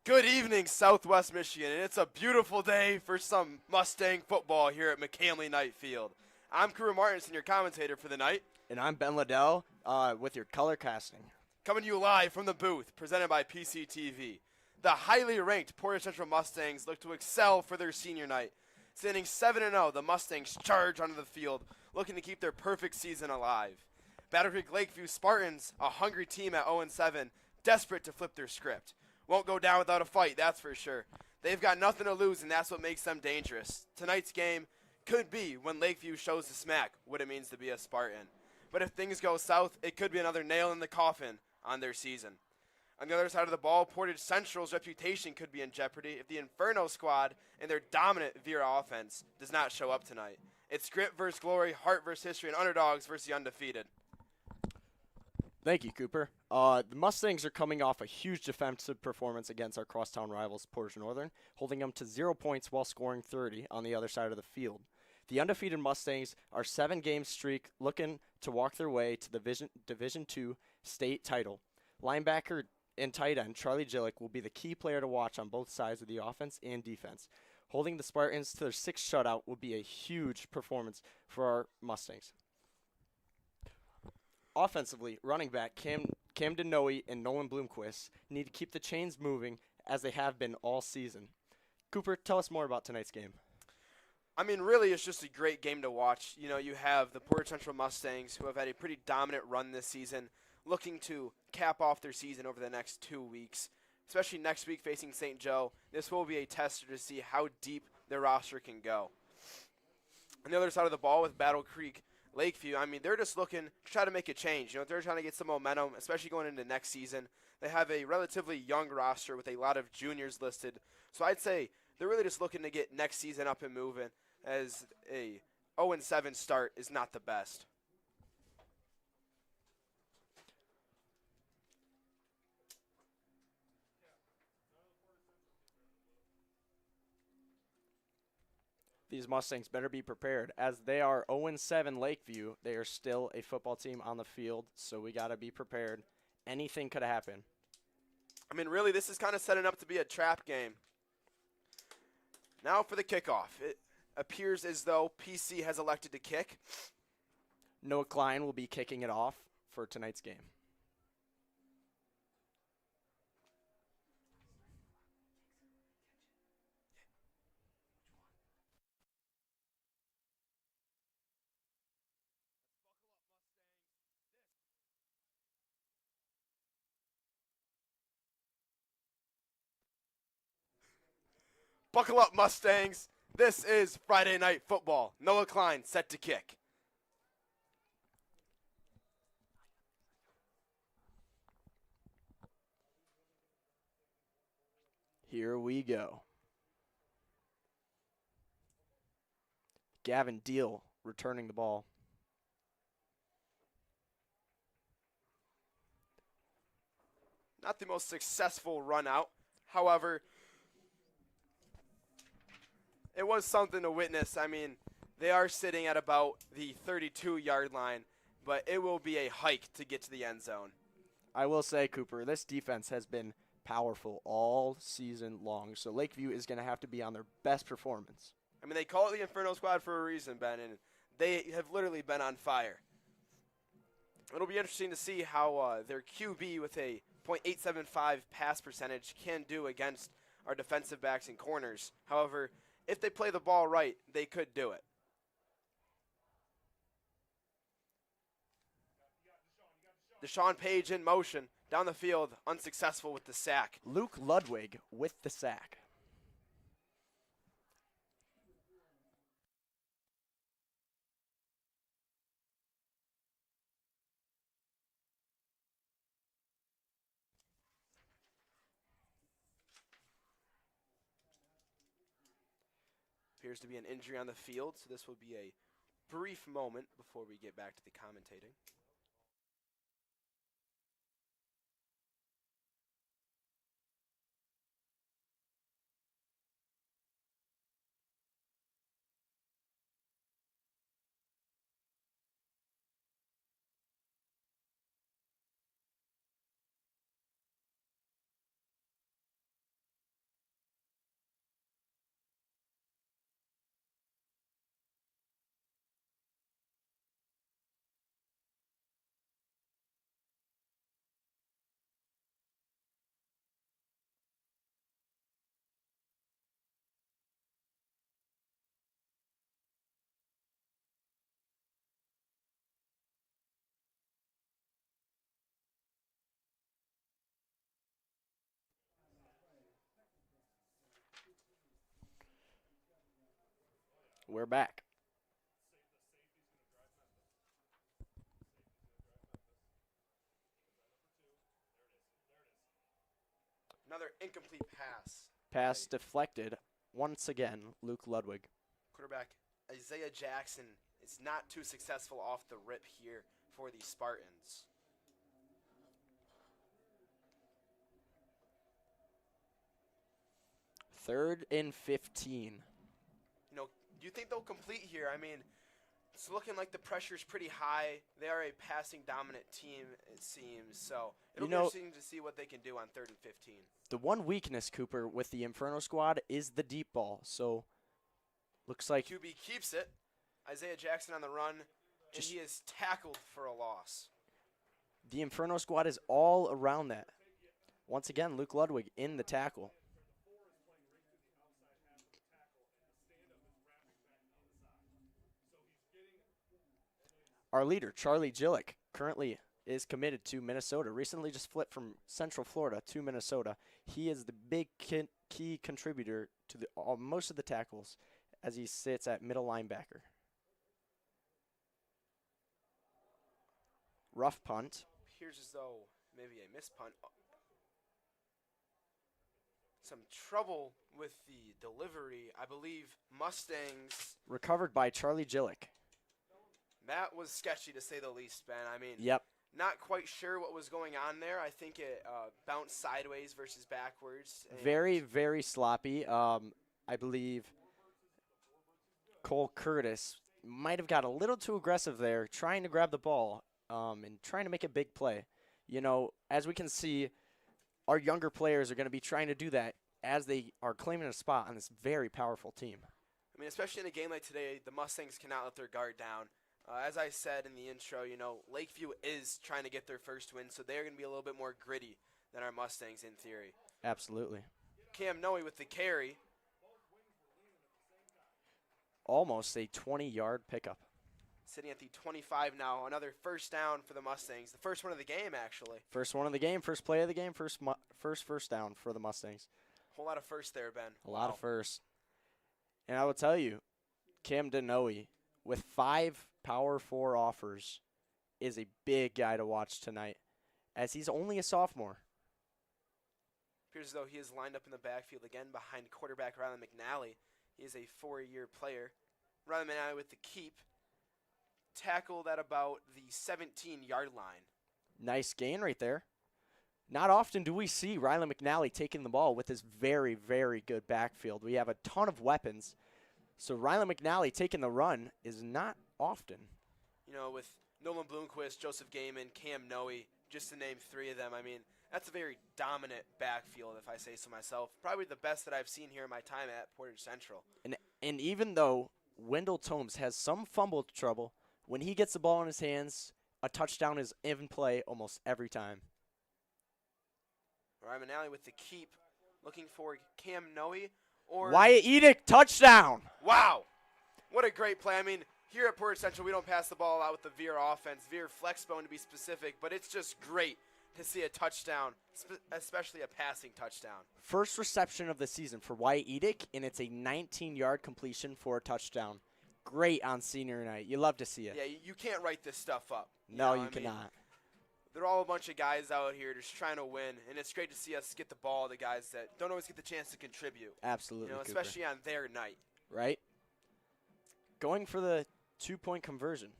Good evening, Southwest Michigan, and it's a beautiful day for some Mustang football here at McCamley Knight Field. I'm Crew Martinson, your commentator for the night, And I'm Ben Liddell with your color casting. coming to you live from the booth presented by PCTV. The highly ranked Portage Central Mustangs look to excel for their senior night. Standing 7-0, the Mustangs charge onto the field, looking to keep their perfect season alive. Battle Creek Lakeview Spartans, a hungry team at 0-7, desperate to flip their script. Won't go down without a fight, that's for sure. They've got nothing to lose, and that's what makes them dangerous. Tonight's game could be when Lakeview shows the smack what it means to be a Spartan. But if things go south, it could be another nail in the coffin on their season. On the other side of the ball, Portage Central's reputation could be in jeopardy if the Inferno squad and their dominant Vera offense does not show up tonight. It's grit versus glory, heart versus history, and underdogs versus the undefeated. Thank you, Cooper. The Mustangs are coming off a huge defensive performance against our crosstown rivals, Portage Northern, holding them to 0 points while scoring 30 on the other side of the field. The undefeated Mustangs are 7-game streak looking to walk their way to the Division II state title. Linebacker and tight end Charlie Jillick will be the key player to watch on both sides of the offense and defense. Holding the Spartans to their 6th shutout will be a huge performance for our Mustangs. Offensively, running back Camden Noe and Nolan Bloomquist need to keep the chains moving as they have been all season. Cooper, tell us more about tonight's game. I mean, really, it's just a great game to watch. You know, you have the Portage Central Mustangs, who have had a pretty dominant run this season, looking to cap off their season over the next 2 weeks, especially next week facing St. Joe. This will be a tester to see how deep their roster can go. On the other side of the ball with Battle Creek Lakeview, I mean, they're just looking to try to make a change. You know, they're trying to get some momentum, especially going into next season. They have a relatively young roster with a lot of juniors listed. So I'd say they're really just looking to get next season up and moving, as a 0-7 start is not the best. These Mustangs better be prepared. As they are 0-7 Lakeview, they are still a football team on the field, so we got to be prepared. Anything could happen. I mean, really, this is kind of setting up to be a trap game. Now for the kickoff. It appears as though PC has elected to kick. Noah Klein will be kicking it off for tonight's game. Buckle up, Mustangs. This is Friday Night Football. Noah Klein set to kick. Here we go. Gavin Deal returning the ball. Not the most successful run out. However, it was something to witness. I mean, they are sitting at about the 32-yard line, but it will be a hike to get to the end zone. I will say, Cooper, this defense has been powerful all season long, so Lakeview is going to have to be on their best performance. I mean, they call it the Inferno Squad for a reason, Ben, and they have literally been on fire. It'll be interesting to see how their QB with a .875 pass percentage can do against our defensive backs and corners. However, if they play the ball right, they could do it. Deshaun Page in motion, down the field, unsuccessful with the sack. Luke Ludwig with the sack. Appears to be an injury on the field, so this will be a brief moment before we get back to the commentating. We're back. Another incomplete pass. Pass deflected. Once again, Luke Ludwig. Quarterback Isaiah Jackson is not too successful off the rip here for the Spartans. Third and 15. You know, do you think they'll complete here? I mean, it's looking like the pressure's pretty high. They are a passing dominant team, it seems. So it'll be interesting to see what they can do on 3rd and 15. The one weakness, Cooper, with the Inferno squad is the deep ball. So looks like QB keeps it. Isaiah Jackson on the run, and he is tackled for a loss. the Inferno squad is all around that. Once again, Luke Ludwig in the tackle. Our leader, Charlie Gillick, currently is committed to Minnesota. Recently just flipped from Central Florida to Minnesota. He is the big key contributor to most of the tackles as he sits at middle linebacker. Rough punt. Appears as though maybe a missed punt. Some trouble with the delivery. I believe Mustangs. Recovered by Charlie Gillick. That was sketchy to say the least, Ben. I mean, Yep. not quite sure what was going on there. I think it bounced sideways versus backwards. Very, very sloppy. I believe Cole Curtis might have got a little too aggressive there, trying to grab the ball and trying to make a big play. You know, as we can see, our younger players are going to be trying to do that as they are claiming a spot on this very powerful team. I mean, especially in a game like today, the Mustangs cannot let their guard down. As I said in the intro, you know, Lakeview is trying to get their first win, so they're going to be a little bit more gritty than our Mustangs in theory. Absolutely. Cam Noe with the carry. Almost a 20-yard pickup. Sitting at the 25 now. Another first down for the Mustangs. The first one of the game, actually. First one of the game, first play of the game, first down for the Mustangs. Whole lot of first there, Ben. A lot of first. And I will tell you, Cam Noe, with 5 Power 4 offers, is a big guy to watch tonight, as he's only a sophomore. Appears as though he is lined up in the backfield again behind quarterback Riley McNally. He is a 4-year player. Riley McNally with the keep. Tackled at about the 17-yard line. Nice gain right there. Not often do we see Riley McNally taking the ball with his very, very good backfield. We have a ton of weapons. So Riley McNally taking the run is not often. You know, with Nolan Bloomquist, Joseph Gaiman, Cam Noe, just to name 3 of them, I mean, that's a very dominant backfield, if I say so myself. Probably the best that I've seen here in my time at Portage Central. And even though Wendell Tomes has some fumble trouble, when he gets the ball in his hands, a touchdown is in play almost every time. Riley McNally with the keep, looking for Cam Noe or Wyatt Edick, touchdown! Wow, what a great play. I mean, here at Portage Central, we don't pass the ball out with the Veer offense, Veer Flexbone to be specific, but it's just great to see a touchdown, especially a passing touchdown. First reception of the season for Wyatt Edick, and it's a 19-yard completion for a touchdown. Great on senior night. You love to see it. Yeah, you can't write this stuff up. No, you cannot. They're all a bunch of guys out here just trying to win, and it's great to see us get the ball to guys that don't always get the chance to contribute. Absolutely, you know, Cooper. especially on their night. Right? Going for the 2-point conversion.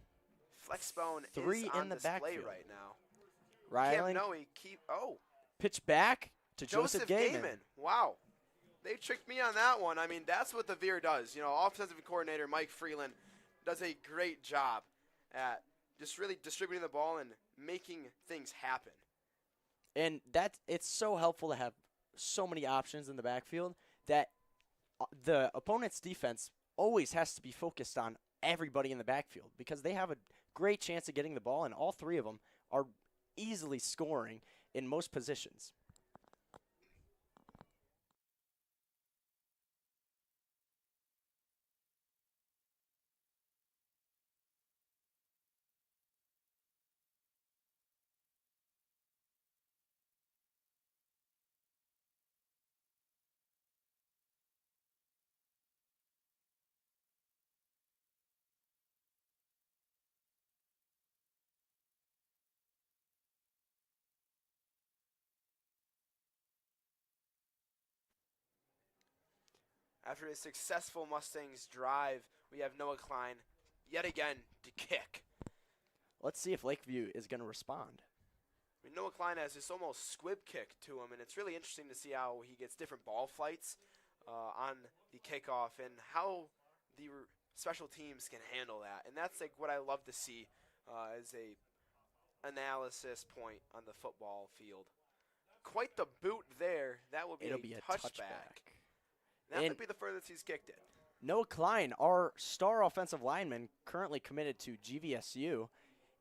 Flexbone 3 is in on the display backfield. right now. Riley, Cam Noe pitch back to Joseph Gaiman. Wow. They tricked me on that one. I mean, that's what the Veer does. You know, offensive coordinator Mike Freeland does a great job at just really distributing the ball and making things happen. And it's so helpful to have so many options in the backfield that the opponent's defense always has to be focused on everybody in the backfield because they have a great chance of getting the ball, and all 3 of them are easily scoring in most positions. After a successful Mustangs drive, we have Noah Klein yet again to kick. Let's see if Lakeview is going to respond. I mean, Noah Klein has this almost squib kick to him, and it's really interesting to see how he gets different ball flights on the kickoff and how the special teams can handle that. And that's like what I love to see as a analysis point on the football field. Quite the boot there. That will be It'll be a touchback. That might be the furthest he's kicked it. Noah Klein, our star offensive lineman, currently committed to GVSU,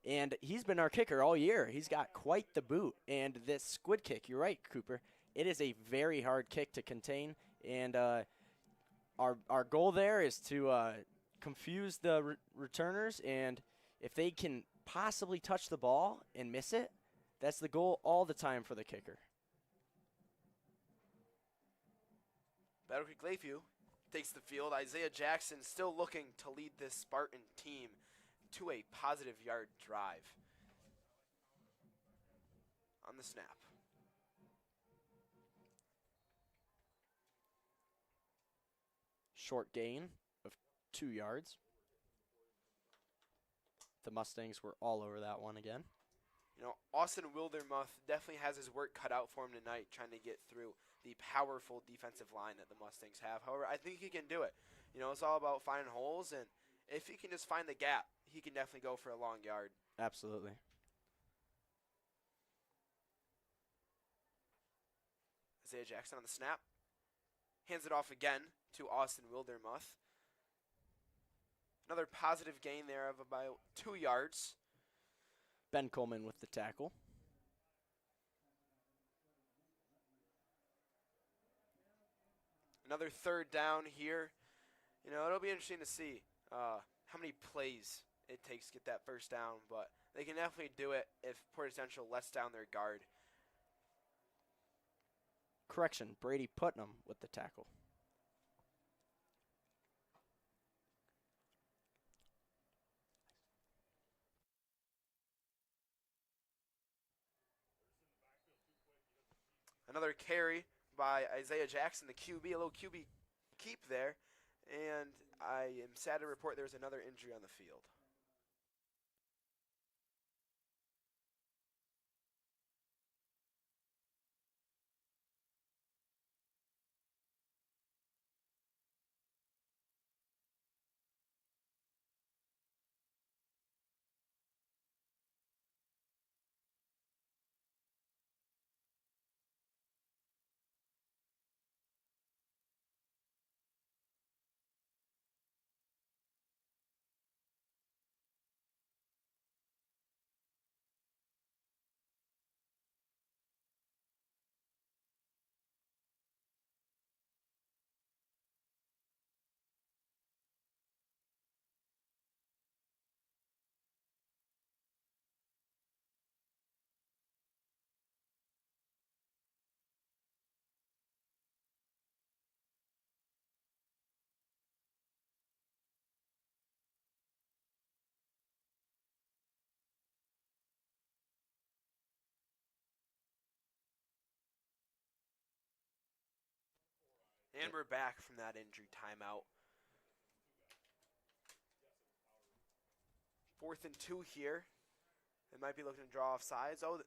and he's been our kicker all year. He's got quite the boot. And this squid kick, you're right, Cooper, it is a very hard kick to contain. And our goal there is to confuse the returners, and if they can possibly touch the ball and miss it, that's the goal all the time for the kicker. Battle Creek Lakeview takes the field. Isaiah Jackson still looking to lead this Spartan team to a positive yard drive. On the snap. Short gain of 2 yards. The Mustangs were all over that one again. You know, Austin Wildermuth definitely has his work cut out for him tonight trying to get through the powerful defensive line that the Mustangs have. However, I think he can do it. You know, it's all about finding holes, and if he can just find the gap, he can definitely go for a long yard. Absolutely. Isaiah Jackson on the snap. Hands it off again to Austin Wildermuth. Another positive gain there of about 2 yards. Ben Coleman with the tackle. Another third down here. You know, it'll be interesting to see how many plays it takes to get that first down, but they can definitely do it if Portage Central lets down their guard. Correction, Brady Putnam with the tackle. Another carry by Isaiah Jackson, the QB, a little QB keep there. And I am sad to report there's another injury on the field. And we're back from that injury timeout. 4th and 2 here. They might be looking to draw off sides. Oh,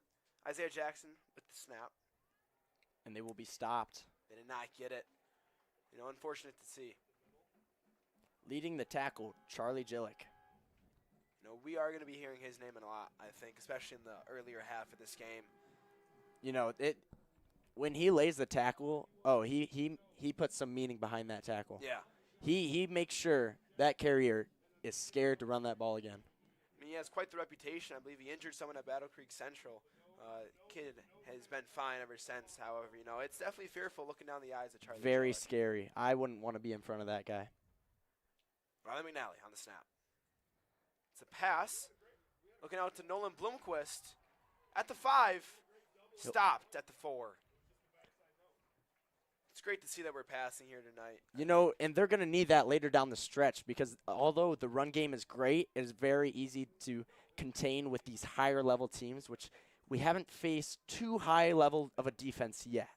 Isaiah Jackson with the snap. And they will be stopped. They did not get it. You know, unfortunate to see. Leading the tackle, Charlie Jillick. You know, we are going to be hearing his name a lot, I think, especially in the earlier half of this game. You know, when he lays the tackle, he puts some meaning behind that tackle. Yeah. He makes sure that carrier is scared to run that ball again. I mean, he has quite the reputation. I believe he injured someone at Battle Creek Central. Kid has been fine ever since. However, you know, it's definitely fearful looking down the eyes of Charlie. Very Jillick. scary. I wouldn't want to be in front of that guy. Riley McNally on the snap. It's a pass. Looking out to Nolan Blomquist at the 5. Stopped at the 4. It's great to see that we're passing here tonight. You know, and they're going to need that later down the stretch because although the run game is great, it is very easy to contain with these higher level teams, which we haven't faced too high level of a defense yet.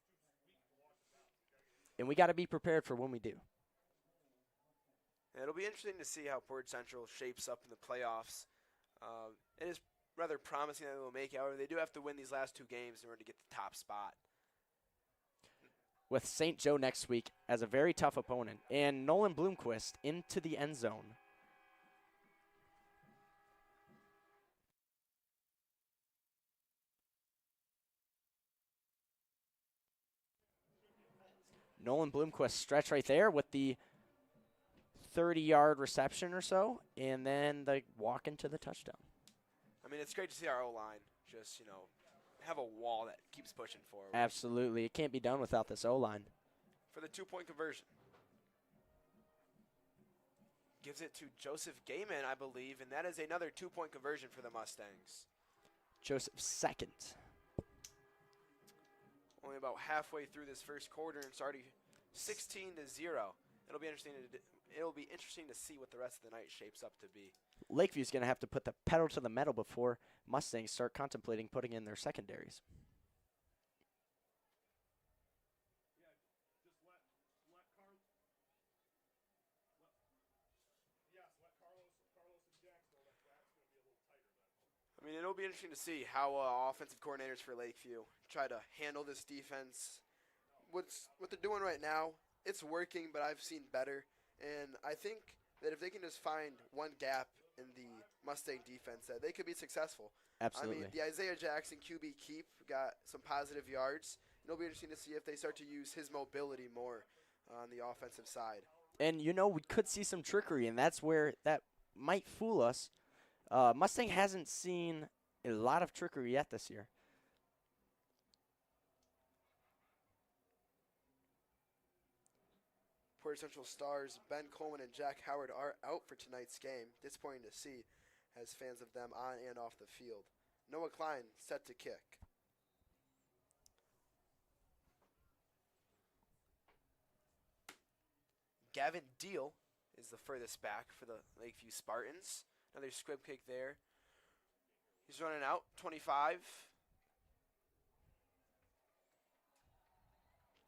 And we got to be prepared for when we do. It'll be interesting to see how Portage Central shapes up in the playoffs. It is rather promising that they will make it. However, they do have to win these last 2 games in order to get the top spot. With St. Joe next week as a very tough opponent, and Nolan Bloomquist into the end zone. Nolan Bloomquist stretch right there with the 30-yard reception or so, and then the walk into the touchdown. I mean, it's great to see our O-line just, have a wall that keeps pushing forward. Absolutely. It can't be done without this O-line. For the 2-point conversion. Gives it to Joseph Gayman, I believe, and that is another 2-point conversion for the Mustangs. Joseph's second. Only about halfway through this first quarter, and it's already 16-0. It'll be interesting to see what the rest of the night shapes up to be. Lakeview's going to have to put the pedal to the metal before Mustangs start contemplating putting in their secondaries. I mean, it'll be interesting to see how offensive coordinators for Lakeview try to handle this defense. What they're doing right now, it's working, but I've seen better. And I think that if they can just find one gap in the Mustang defense, that they could be successful. Absolutely. I mean, the Isaiah Jackson QB keep got some positive yards. It'll be interesting to see if they start to use his mobility more on the offensive side. And, we could see some trickery, and that's where that might fool us. Mustang hasn't seen a lot of trickery yet this year. Portage Central stars Ben Coleman and Jack Howard are out for tonight's game. Disappointing to see as fans of them on and off the field. Noah Klein set to kick. Gavin Deal is the furthest back for the Lakeview Spartans. Another squib kick there. He's running out, 25.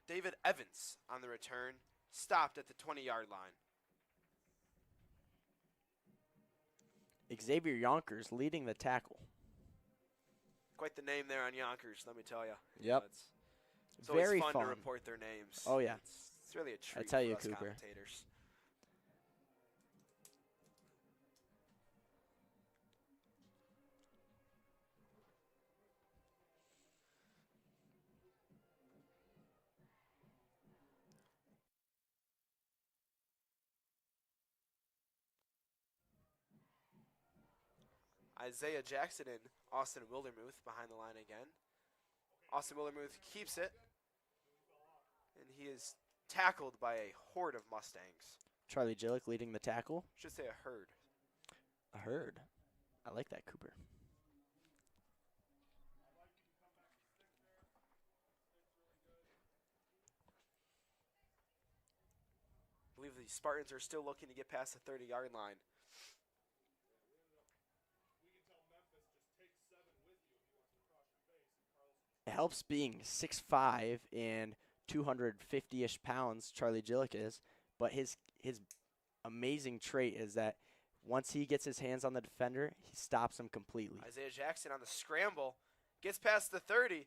David Evans on the return, stopped at the 20-yard line. Xavier Yonkers leading the tackle. Quite the name there on Yonkers, let me tell you. Yep. It's always very fun fun to report their names. Oh, yeah. It's really a treat I tell you, for us Cooper. commentators. Isaiah Jackson and Austin Wildermuth behind the line again. Austin Wildermuth keeps it, and he is tackled by a horde of Mustangs. Charlie Gillick leading the tackle. Should say a herd. A herd. I like that, Cooper. I believe the Spartans are still looking to get past the 30-yard line. It helps being 6'5" and 250-ish pounds, Charlie Gillick is, but his amazing trait is that once he gets his hands on the defender, he stops him completely. Isaiah Jackson on the scramble, gets past the 30,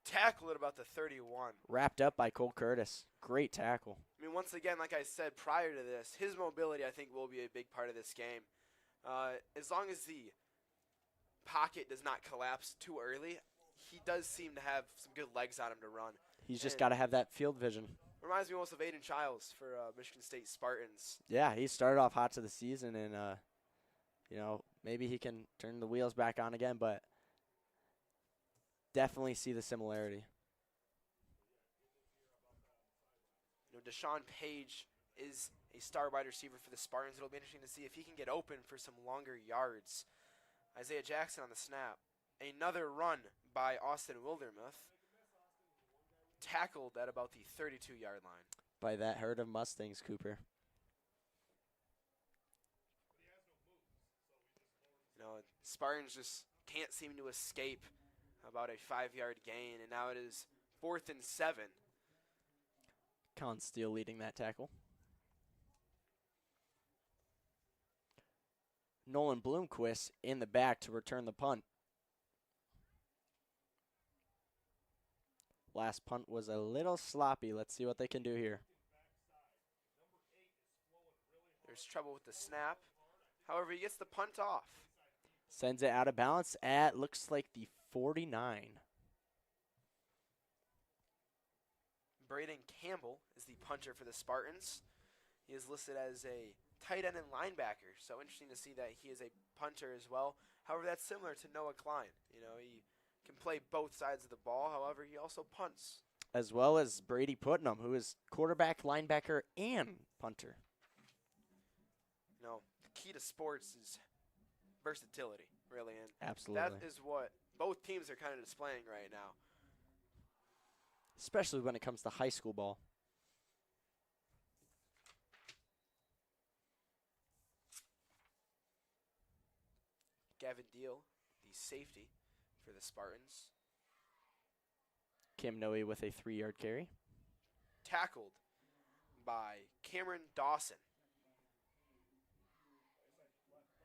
tackle at about the 31. Wrapped up by Cole Curtis. Great tackle. I mean, once again, like I said prior to this, his mobility, I think, will be a big part of this game. As long as the pocket does not collapse too early, he does seem to have some good legs on him to run. He's just got to have that field vision. Reminds me almost of Aiden Childs for Michigan State Spartans. Yeah, he started off hot to the season, and, maybe he can turn the wheels back on again, but definitely see the similarity. Deshaun Page is a star wide receiver for the Spartans. It'll be interesting to see if he can get open for some longer yards. Isaiah Jackson on the snap. Another run by Austin Wildermuth. Tackled at about the 32-yard line. By that herd of Mustangs, Cooper. Spartans just can't seem to escape about a 5-yard gain, and now it is 4th and 7. Colin Steele leading that tackle. Nolan Bloomquist in the back to return the punt. Last punt was a little sloppy. Let's see what they can do here. There's trouble with the snap. However, he gets the punt off. Sends it out of bounds at, looks like, the 49. Braden Campbell is the punter for the Spartans. He is listed as a tight end and linebacker, so interesting to see that he is a punter as well. However, that's similar to Noah Klein. You know, he can play both sides of the ball. However, he also punts. As well as Brady Putnam, who is quarterback, linebacker, and punter. You know, the key to sports is versatility, really. And absolutely. that is what both teams are kind of displaying right now. Especially when it comes to high school ball. Gavin Deal, the safety for the Spartans. Cam Noe with a 3-yard carry. Tackled by Cameron Dawson.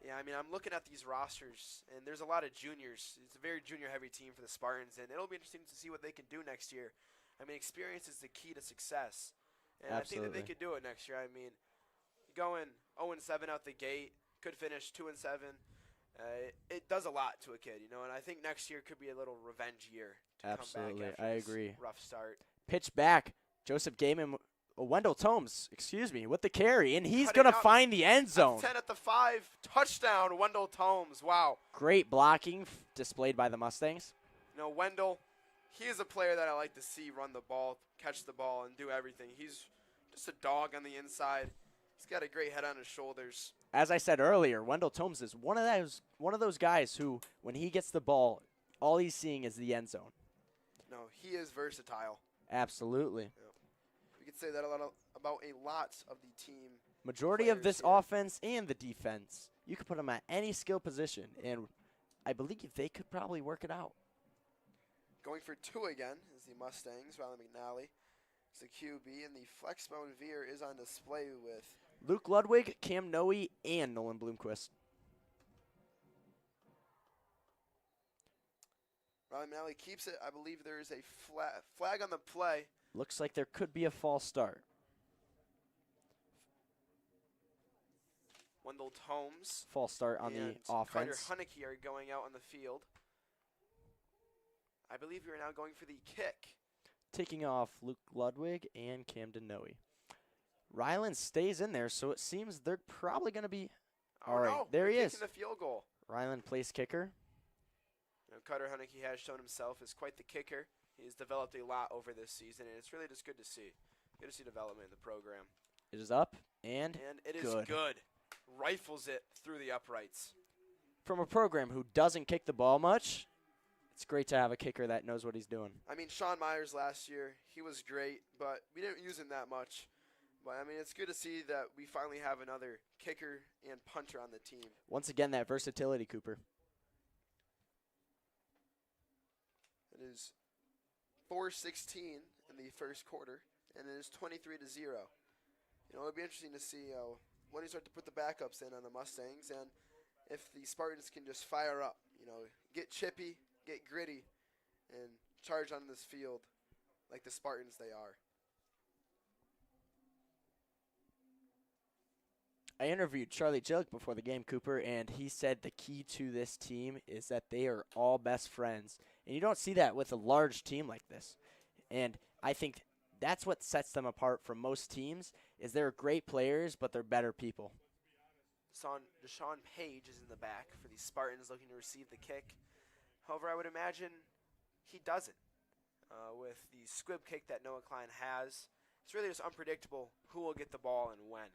Yeah, I mean, I'm looking at these rosters, and there's a lot of juniors. It's a very junior-heavy team for the Spartans, and it'll be interesting to see what they can do next year. I mean, experience is the key to success, and absolutely. I think that they could do it next year. I mean, going 0-7 out the gate, could finish 2-7. It does a lot to a kid, you know, and I think next year could be a little revenge year to absolutely. come back after I this agree. rough start. Pitch back. Joseph Gaiman, Wendell Tomes, with the carry, and he's Cutting going to out find the end zone. 10 at the 5, touchdown, Wendell Tomes. Wow. Great blocking displayed by the Mustangs. You know, Wendell, he is a player that I like to see run the ball, catch the ball, and do everything. He's just a dog on the inside. He's got a great head on his shoulders. As I said earlier, Wendell Tomes is one of those guys who, when he gets the ball, all he's seeing is the end zone. No, he is versatile. Absolutely. Yep. We could say that about a lot of the team. Majority of this here. offense and the defense, you could put them at any skill position, and I believe they could probably work it out. Going for 2 again is the Mustangs. Riley McNally is the QB, and the Flexbone Veer is on display with Luke Ludwig, Cam Noe, and Nolan Bloomquist. Riley McNally keeps it. I believe there is a flag on the play. Looks like there could be a false start. Wendell Tomes. False start on the Carter offense. Hunnicky are going out on the field. I believe we are now going for the kick. Taking off Luke Ludwig and Camden Noe. Ryland stays in there, so it seems they're probably going to be. Oh, all right, no, there he they're is. kicking the field goal. Ryland plays kicker. You know, Carter Hunnicky has shown himself as quite the kicker. He's developed a lot over this season, and it's really just good to see. Good to see development in the program. It is up, and it is good. Rifles it through the uprights. From a program who doesn't kick the ball much, it's great to have a kicker that knows what he's doing. I mean, Sean Myers last year, he was great, but we didn't use him that much. But, I mean, it's good to see that we finally have another kicker and punter on the team. Once again, that versatility, Cooper. It is 4:16 in the first quarter, and it is 23-0. You know, it'll be interesting to see when you start to put the backups in on the Mustangs, and if the Spartans can just fire up, you know, get chippy, get gritty, and charge on this field like the Spartans they are. I interviewed Charlie Jilk before the game, Cooper, and he said the key to this team is that they are all best friends. And you don't see that with a large team like this. And I think that's what sets them apart from most teams is they're great players, but they're better people. Deshaun Page is in the back for the Spartans looking to receive the kick. However, I would imagine he doesn't. With the squib kick that Noah Klein has, it's really just unpredictable who will get the ball and when.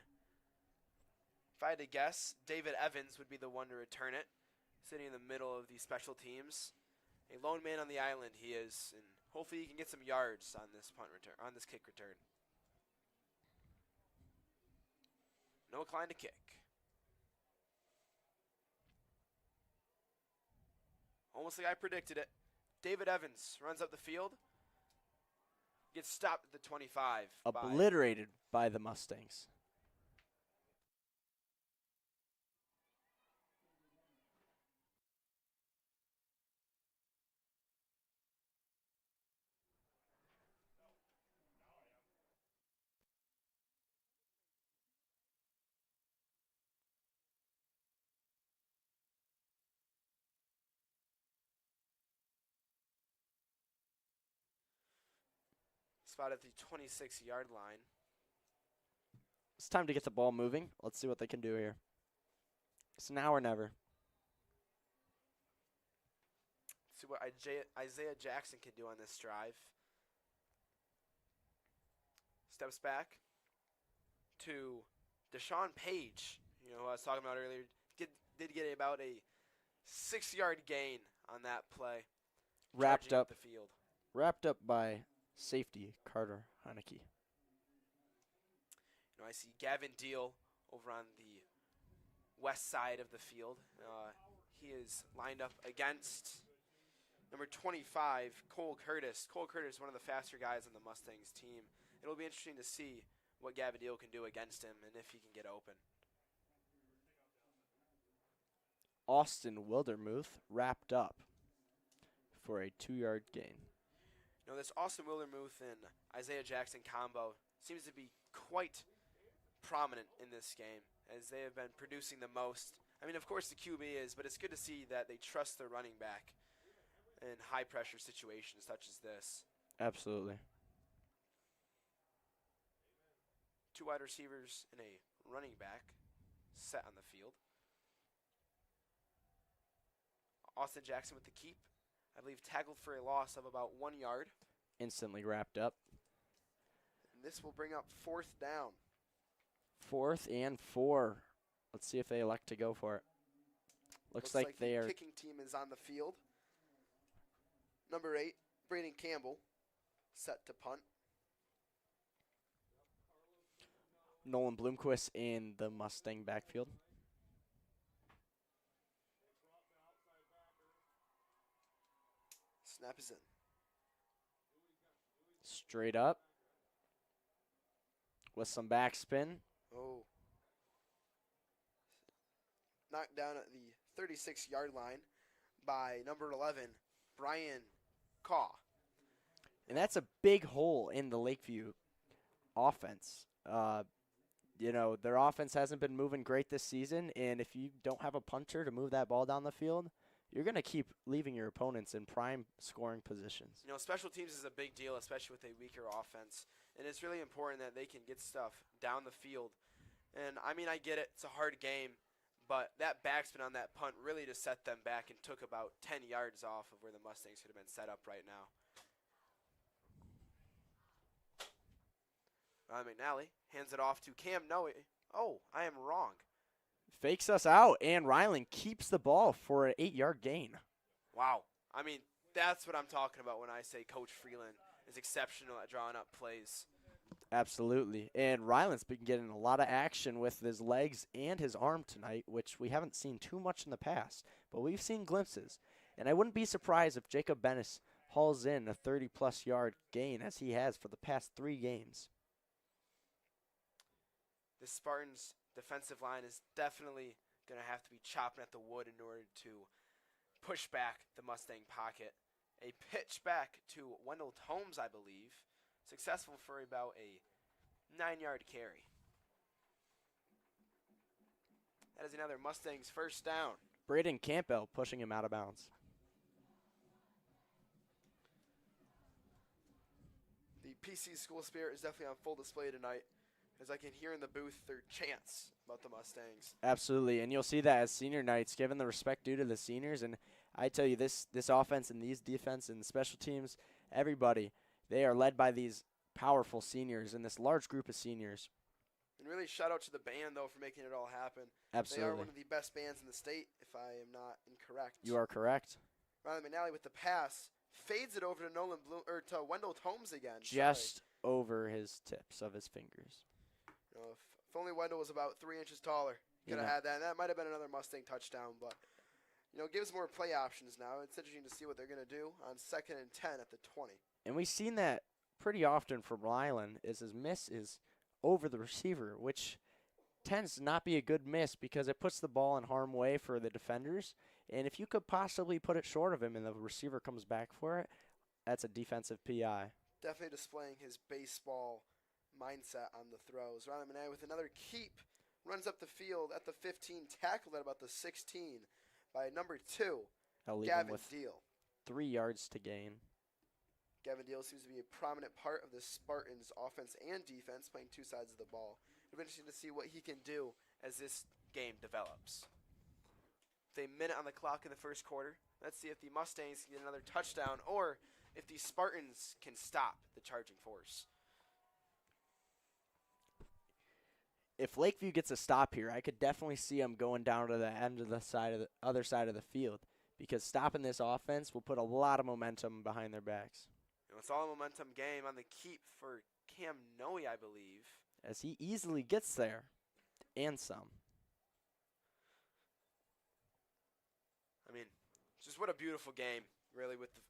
If I had to guess, David Evans would be the one to return it, sitting in the middle of the special teams. A lone man on the island he is, and hopefully he can get some yards on this punt return, on this kick return. Noah Klein to kick. Almost like I predicted it. David Evans runs up the field. Gets stopped at the 25. Obliterated by the Mustangs. Spot at the 26-yard line. It's time to get the ball moving. Let's see what they can do here. It's now or never. See what Isaiah Jackson can do on this drive. Steps back to Deshaun Page, who I was talking about earlier. Did get about a 6-yard gain on that play. Wrapped charging up. The field. Wrapped up by safety Carter Heineke. I see Gavin Deal over on the west side of the field. He is lined up against number 25, Cole Curtis. Cole Curtis, one of the faster guys on the Mustangs team. It'll be interesting to see what Gavin Deal can do against him and if he can get open. Austin Wildermuth wrapped up for a 2-yard gain. This Austin Wildermuth and Isaiah Jackson combo seems to be quite prominent in this game as they have been producing the most. I mean, of course the QB is, but it's good to see that they trust their running back in high-pressure situations such as this. Absolutely. 2 wide receivers and a running back set on the field. Austin Jackson with the keep. I believe tackled for a loss of about 1 yard. Instantly wrapped up. And this will bring up 4th down. 4th and 4. Let's see if they elect to go for it. Looks like they the are. Kicking team is on the field. Number 8, Braden Campbell, set to punt. Nolan Bloomquist in the Mustang backfield. Snap is in. Straight up. With some backspin. Oh. Knocked down at the 36-yard line by number 11, Brian Caw. And that's a big hole in the Lakeview offense. Their offense hasn't been moving great this season, and if you don't have a punter to move that ball down the field, you're going to keep leaving your opponents in prime scoring positions. Special teams is a big deal, especially with a weaker offense, and it's really important that they can get stuff down the field. And, I mean, I get it. It's a hard game, but that backspin on that punt really just set them back and took about 10 yards off of where the Mustangs could have been set up right now. McNally hands it off to Cam Noe. Oh, I am wrong. Fakes us out, and Ryland keeps the ball for an 8-yard gain. Wow. I mean, that's what I'm talking about when I say Coach Freeland is exceptional at drawing up plays. Absolutely. And Ryland's been getting a lot of action with his legs and his arm tonight, which we haven't seen too much in the past, but we've seen glimpses. And I wouldn't be surprised if Jacob Bennis hauls in a 30-plus yard gain as he has for the past 3 games. The Spartans' defensive line is definitely going to have to be chopping at the wood in order to push back the Mustang pocket. A pitch back to Wendell Tomes, I believe. Successful for about a 9-yard carry. That is another Mustangs first down. Braden Campbell pushing him out of bounds. The PC school spirit is definitely on full display tonight, as I can hear in the booth their chants about the Mustangs. Absolutely, and you'll see that as senior nights, given the respect due to the seniors. And I tell you, this offense and these defense and special teams, everybody, they are led by these powerful seniors and this large group of seniors. And really shout out to the band, though, for making it all happen. Absolutely. They are one of the best bands in the state, if I am not incorrect. You are correct. Riley McNally with the pass fades it over to to Wendell Tomes again. Just over his tips of his fingers. If only Wendell was about 3 inches taller, could have had that. And that might have been another Mustang touchdown, but gives more play options now. It's interesting to see what they're going to do on 2nd and 10 at the 20. And we've seen that pretty often from Ryland, is his miss is over the receiver, which tends to not be a good miss because it puts the ball in harm's way for the defenders. And if you could possibly put it short of him and the receiver comes back for it, that's a defensive PI. Definitely displaying his baseball mindset on the throws. Riley Monet with another keep, runs up the field at the 15, tackled at about the 16 by number 2, I'll leave Gavin him with Deal. 3 yards to gain. Gavin Deal seems to be a prominent part of the Spartans' offense and defense, playing two sides of the ball. It'll be interesting to see what he can do as this game develops. With a minute on the clock in the first quarter, let's see if the Mustangs can get another touchdown or if the Spartans can stop the charging force. If Lakeview gets a stop here, I could definitely see them going down to the end of the other side of the field, because stopping this offense will put a lot of momentum behind their backs. It's all a momentum game on the keep for Cam Noe, I believe. As he easily gets there, and some. I mean, just what a beautiful game, really, with the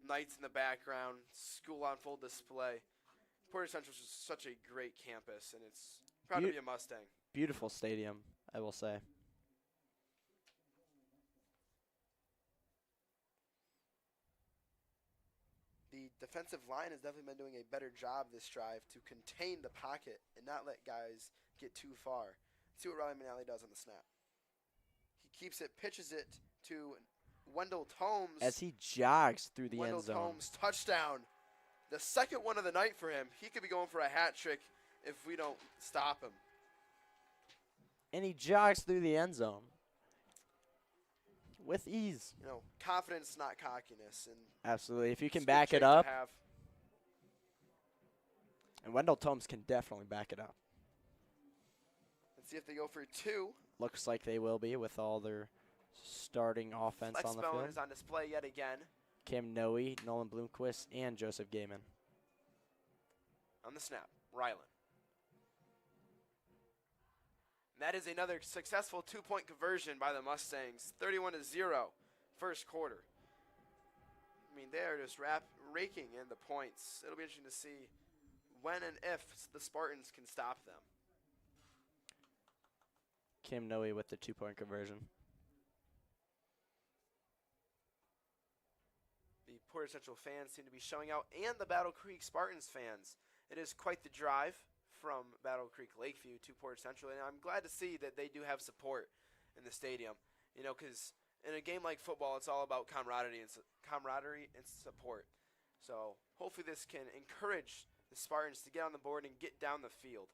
Knights in the background, school on full display. Portage Central is just such a great campus, and it's proud to be a Mustang. Beautiful stadium, I will say. The defensive line has definitely been doing a better job this drive to contain the pocket and not let guys get too far. Let's see what Riley McNally does on the snap. He keeps it, pitches it to Wendell Tomes. As he jogs through the end zone. Wendell Tomes, touchdown. The second one of the night for him. He could be going for a hat trick if we don't stop him. And he jogs through the end zone with ease. You know, confidence, not cockiness. And absolutely. If you can it's a good back trait it to up. have. And Wendell Tomes can definitely back it up. Let's see if they go for two. Looks like they will be with all their starting offense Flex on the bone field. is on display yet again. Cam Noe, Nolan Bloomquist, and Joseph Gaiman. On the snap, Rylan. That is another successful two-point conversion by the Mustangs. 31-0, first quarter. I mean, they are just raking in the points. It'll be interesting to see when and if the Spartans can stop them. Cam Noe with the two-point conversion. The Portage Central fans seem to be showing out, and the Battle Creek Spartans fans. It is quite the drive from Battle Creek Lakeview to Portage Central, and I'm glad to see that they do have support in the stadium. You know, because in a game like football, it's all about camaraderie and support. So hopefully this can encourage the Spartans to get on the board and get down the field.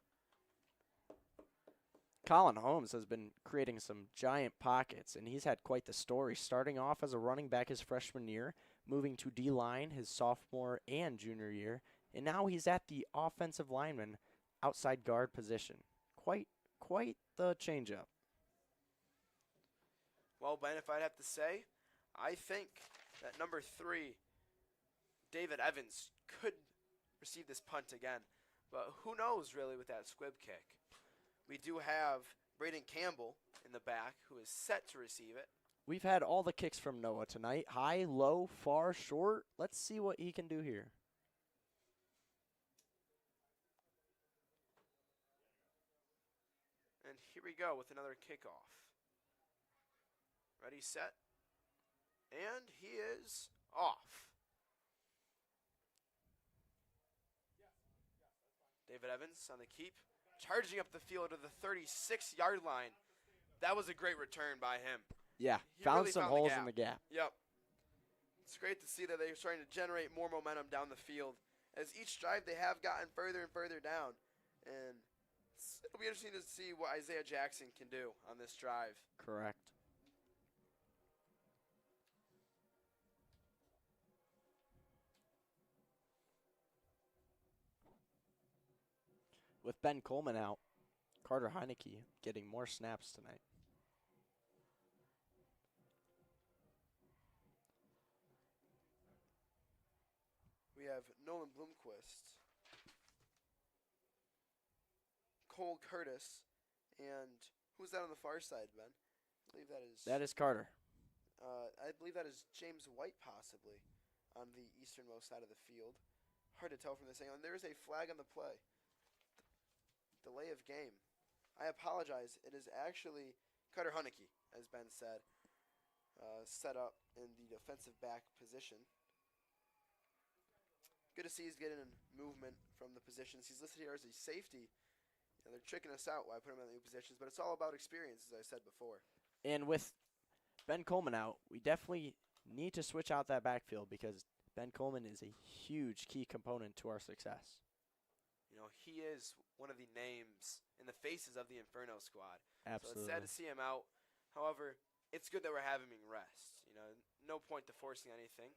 Colin Holmes has been creating some giant pockets, and he's had quite the story, starting off as a running back his freshman year, moving to D-line his sophomore and junior year, and now he's at the offensive lineman outside guard position. Quite the change-up. Well, Ben, if I'd have to say, I think that number 3, David Evans, could receive this punt again. But who knows, really, with that squib kick. We do have Braden Campbell in the back, who is set to receive it. We've had all the kicks from Noah tonight. High, low, far, short. Let's see what he can do here. And here we go with another kickoff. Ready, set, and he is off. David Evans on the keep, charging up the field to the 36-yard line. That was a great return by him. Yeah, He found really some found the holes gap. in the gap. Yep. It's great to see that they're starting to generate more momentum down the field. As each drive, they have gotten further and further down. And it'll be interesting to see what Isaiah Jackson can do on this drive. Correct. With Ben Coleman out, Carter Heineke getting more snaps tonight. We have Nolan Bloomquist, Cole Curtis, and who's that on the far side, Ben? I believe That is Carter. I believe that is James White, possibly, on the easternmost side of the field. Hard to tell from this angle. And there is a flag on the play. Delay of game. I apologize. It is actually Carter Heineke, as Ben said, set up in the defensive back position. Good to see he's getting movement from the positions. He's listed here as a safety. You know, they're tricking us out while I put him in the new positions, but it's all about experience, as I said before. And with Ben Coleman out, we definitely need to switch out that backfield because Ben Coleman is a huge key component to our success. You know, he is one of the names and the faces of the Inferno squad. Absolutely. So it's sad to see him out. However, it's good that we're having him rest. You know, no point to forcing anything.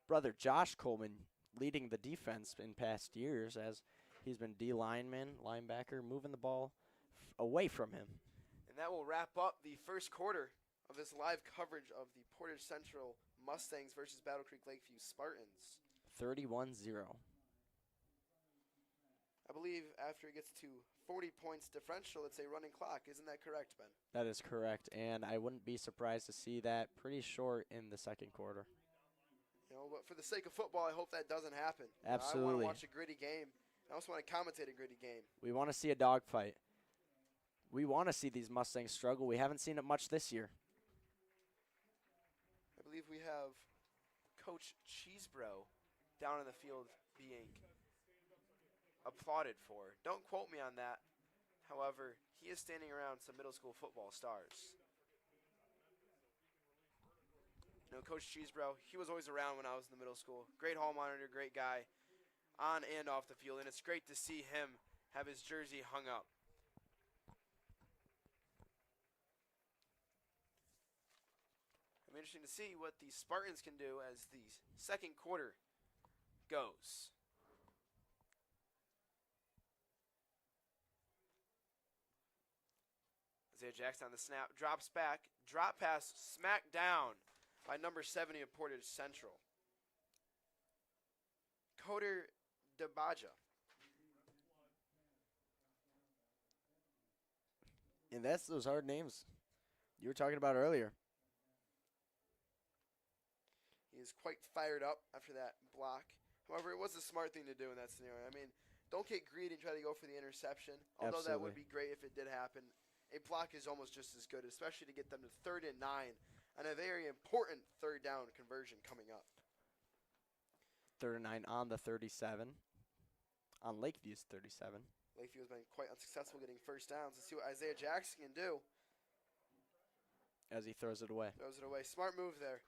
Brother Josh Coleman leading the defense in past years as he's been D lineman, linebacker, moving the ball away from him. And that will wrap up the first quarter of this live coverage of the Portage Central Mustangs versus Battle Creek Lakeview Spartans. 31-0. I believe after it gets to 40 points differential, it's a running clock. Isn't that correct, Ben? That is correct, and I wouldn't be surprised to see that pretty short in the second quarter. You know, but for the sake of football, I hope that doesn't happen. Absolutely. I want to watch a gritty game. I also want to commentate a gritty game. We want to see a dogfight. We want to see these Mustangs struggle. We haven't seen it much this year. I believe we have Coach Cheesebro down in the field being applauded for. Don't quote me on that. However, he is standing around some middle school football stars. You know, Coach Cheesebro, he was always around when I was in the middle school. Great hall monitor, great guy on and off the field, and it's great to see him have his jersey hung up. It'll be interesting to see what the Spartans can do as the second quarter goes. Isaiah Jackson on the snap, drops back, drop pass, smacked down by number 70 of Portage Central. Coder Debaja. And that's those hard names you were talking about earlier. He is quite fired up after that block. However, it was a smart thing to do in that scenario. I mean, don't get greedy and try to go for the interception. Although that would be great if it did happen. A block is almost just as good, especially to get them to 3rd and 9 on a very important third down conversion coming up. 3rd and 9 on the 37. On Lakeview's 37. Lakeview has been quite unsuccessful getting first downs. Let's see what Isaiah Jackson can do. As he throws it away. Throws it away. Smart move there.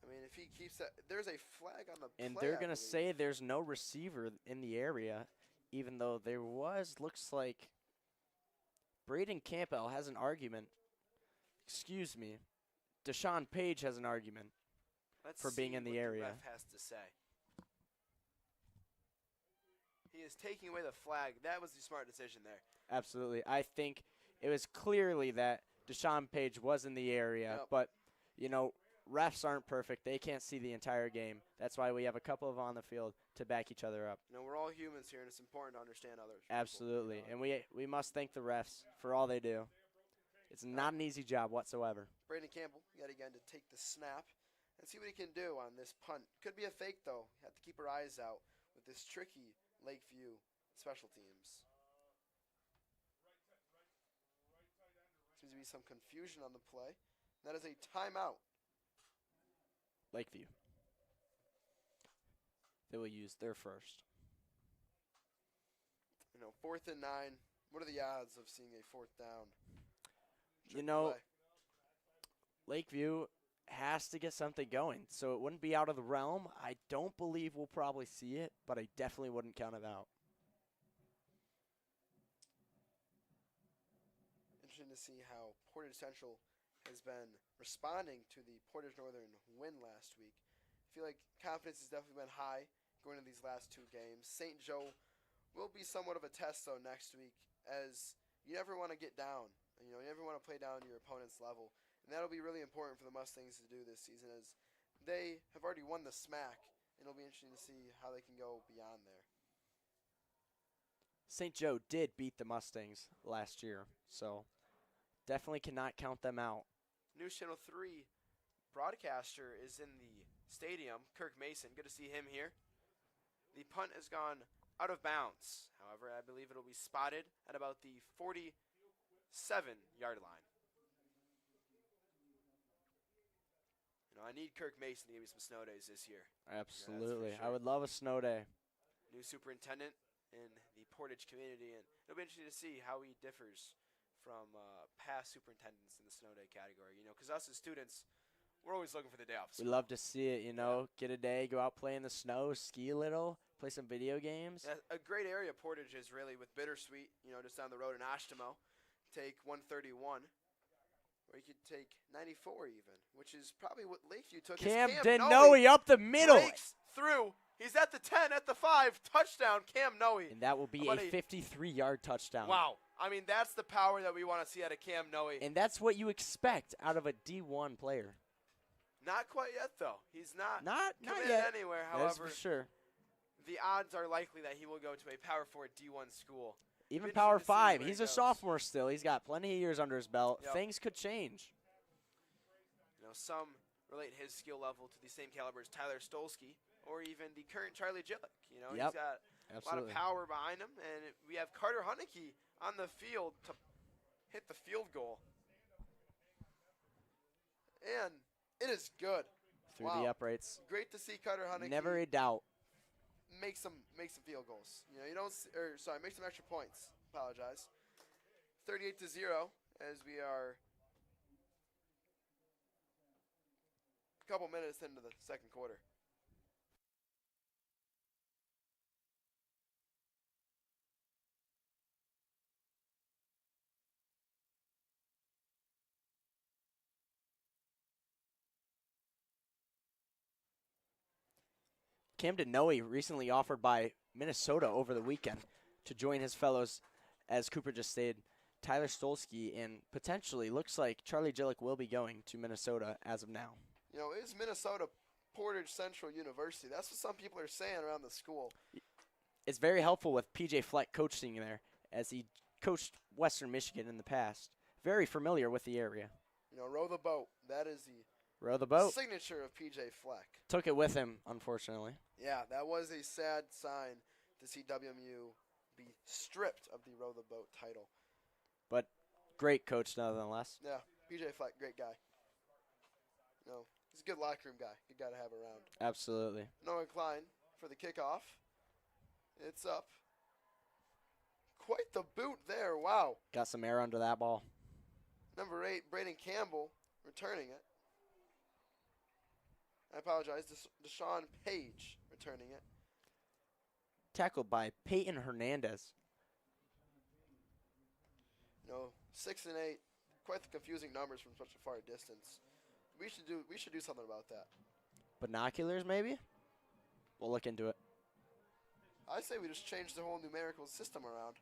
I mean, if he keeps that, there's a flag on the play. And they're going to say there's no receiver in the area, even though there was, looks like, Braden Campbell has an argument. Excuse me. Deshaun Page has an argument for being in the area. Let's see what the ref has to say. He is taking away the flag. That was the smart decision there. Absolutely. I think it was clearly that Deshaun Page was in the area, but, you know, refs aren't perfect. They can't see the entire game. That's why we have a couple of on the field to back each other up. You know, we're all humans here, and it's important to understand others. Absolutely. And we must thank the refs for all they do. It's not an easy job whatsoever. Braden Campbell, yet again, to take the snap and see what he can do on this punt. Could be a fake, though. You have to keep our eyes out with this tricky Lakeview special teams. Seems to be some confusion on the play. That is a timeout. Lakeview. They will use their first. You know, 4th and 9. What are the odds of seeing a 4th down? You know, Lakeview has to get something going, so it wouldn't be out of the realm. I don't believe we'll probably see it, but I definitely wouldn't count it out. Interesting to see how Portage Central has been responding to the Portage Northern win last week. I feel like confidence has definitely been high going into these last 2 games. St. Joe will be somewhat of a test, though, next week, as you never want to get down. You know, you never want to play down to your opponent's level. And that'll be really important for the Mustangs to do this season, as they have already won the SMAC, and it'll be interesting to see how they can go beyond there. St. Joe did beat the Mustangs last year, so definitely cannot count them out. News Channel 3 broadcaster is in the stadium, Kirk Mason. Good to see him here. The punt has gone out of bounds. However, I believe it'll be spotted at about the 47-yard line. You know, I need Kirk Mason to give me some snow days this year. Absolutely. Sure. I would love a snow day. New superintendent in the Portage community, and it'll be interesting to see how he differs from past superintendents in the snow day category. You know, because us as students, we're always looking for the day off We school. love to see it, you know. Get a day, go out, play in the snow, ski a little, play some video games. Yeah, a great area Portage is really with Bittersweet, just down the road in Ashtemo. Take 131, or you could take 94 even, which is probably what Lakeview took. Cam Noe Denoe up the middle. breaks through. He's at the 10, at the 5, touchdown, Cam Noe. And that will be a About 53-yard touchdown. Wow. I mean, that's the power that we want to see out of Cam Noe. And that's what you expect out of a D1 player. Not quite yet, though. He's not Not committed yet. anywhere. That's However, for sure. the odds are likely that he will go to a Power 4 D1 school. Even Interesting Power to see 5. where He's he a goes. sophomore still. He's got plenty of years under his belt. Yep. Things could change. Some relate his skill level to the same caliber as Tyler Stolsky or even the current Charlie Jillick. He's got a lot of Absolutely. power behind him, and we have Carter Hunnicky on the field to hit the field goal. And it is good. Through the uprights. Great to see Carter Hunnicky Never a doubt. make some field goals. Make some extra points. Apologize. 38-0 as we are a couple minutes into the second quarter. Camden Noe recently offered by Minnesota over the weekend to join his fellows, as Cooper just stated, Tyler Stolsky, and potentially looks like Charlie Jillick will be going to Minnesota as of now. Is Minnesota Portage Central University? That's what some people are saying around the school. It's very helpful with PJ Fleck coaching there, as he coached Western Michigan in the past. Very familiar with the area. Row the boat. That is the Row the boat. signature of PJ Fleck. Took it with him, unfortunately. Yeah, that was a sad sign to see WMU be stripped of the Row the Boat title. But great coach nonetheless. Yeah, PJ Fleck, great guy. He's a good locker room guy. Good guy to have around. Absolutely. Noah Klein for the kickoff. It's up. Quite the boot there. Wow. Got some air under that ball. Number 8, Braden Campbell returning it. I apologize. Deshaun Page returning it. Tackled by Peyton Hernandez. 6 and 8. Quite the confusing numbers from such a far distance. We should do something about that. Binoculars, maybe? We'll look into it. I say we just change the whole numerical system around.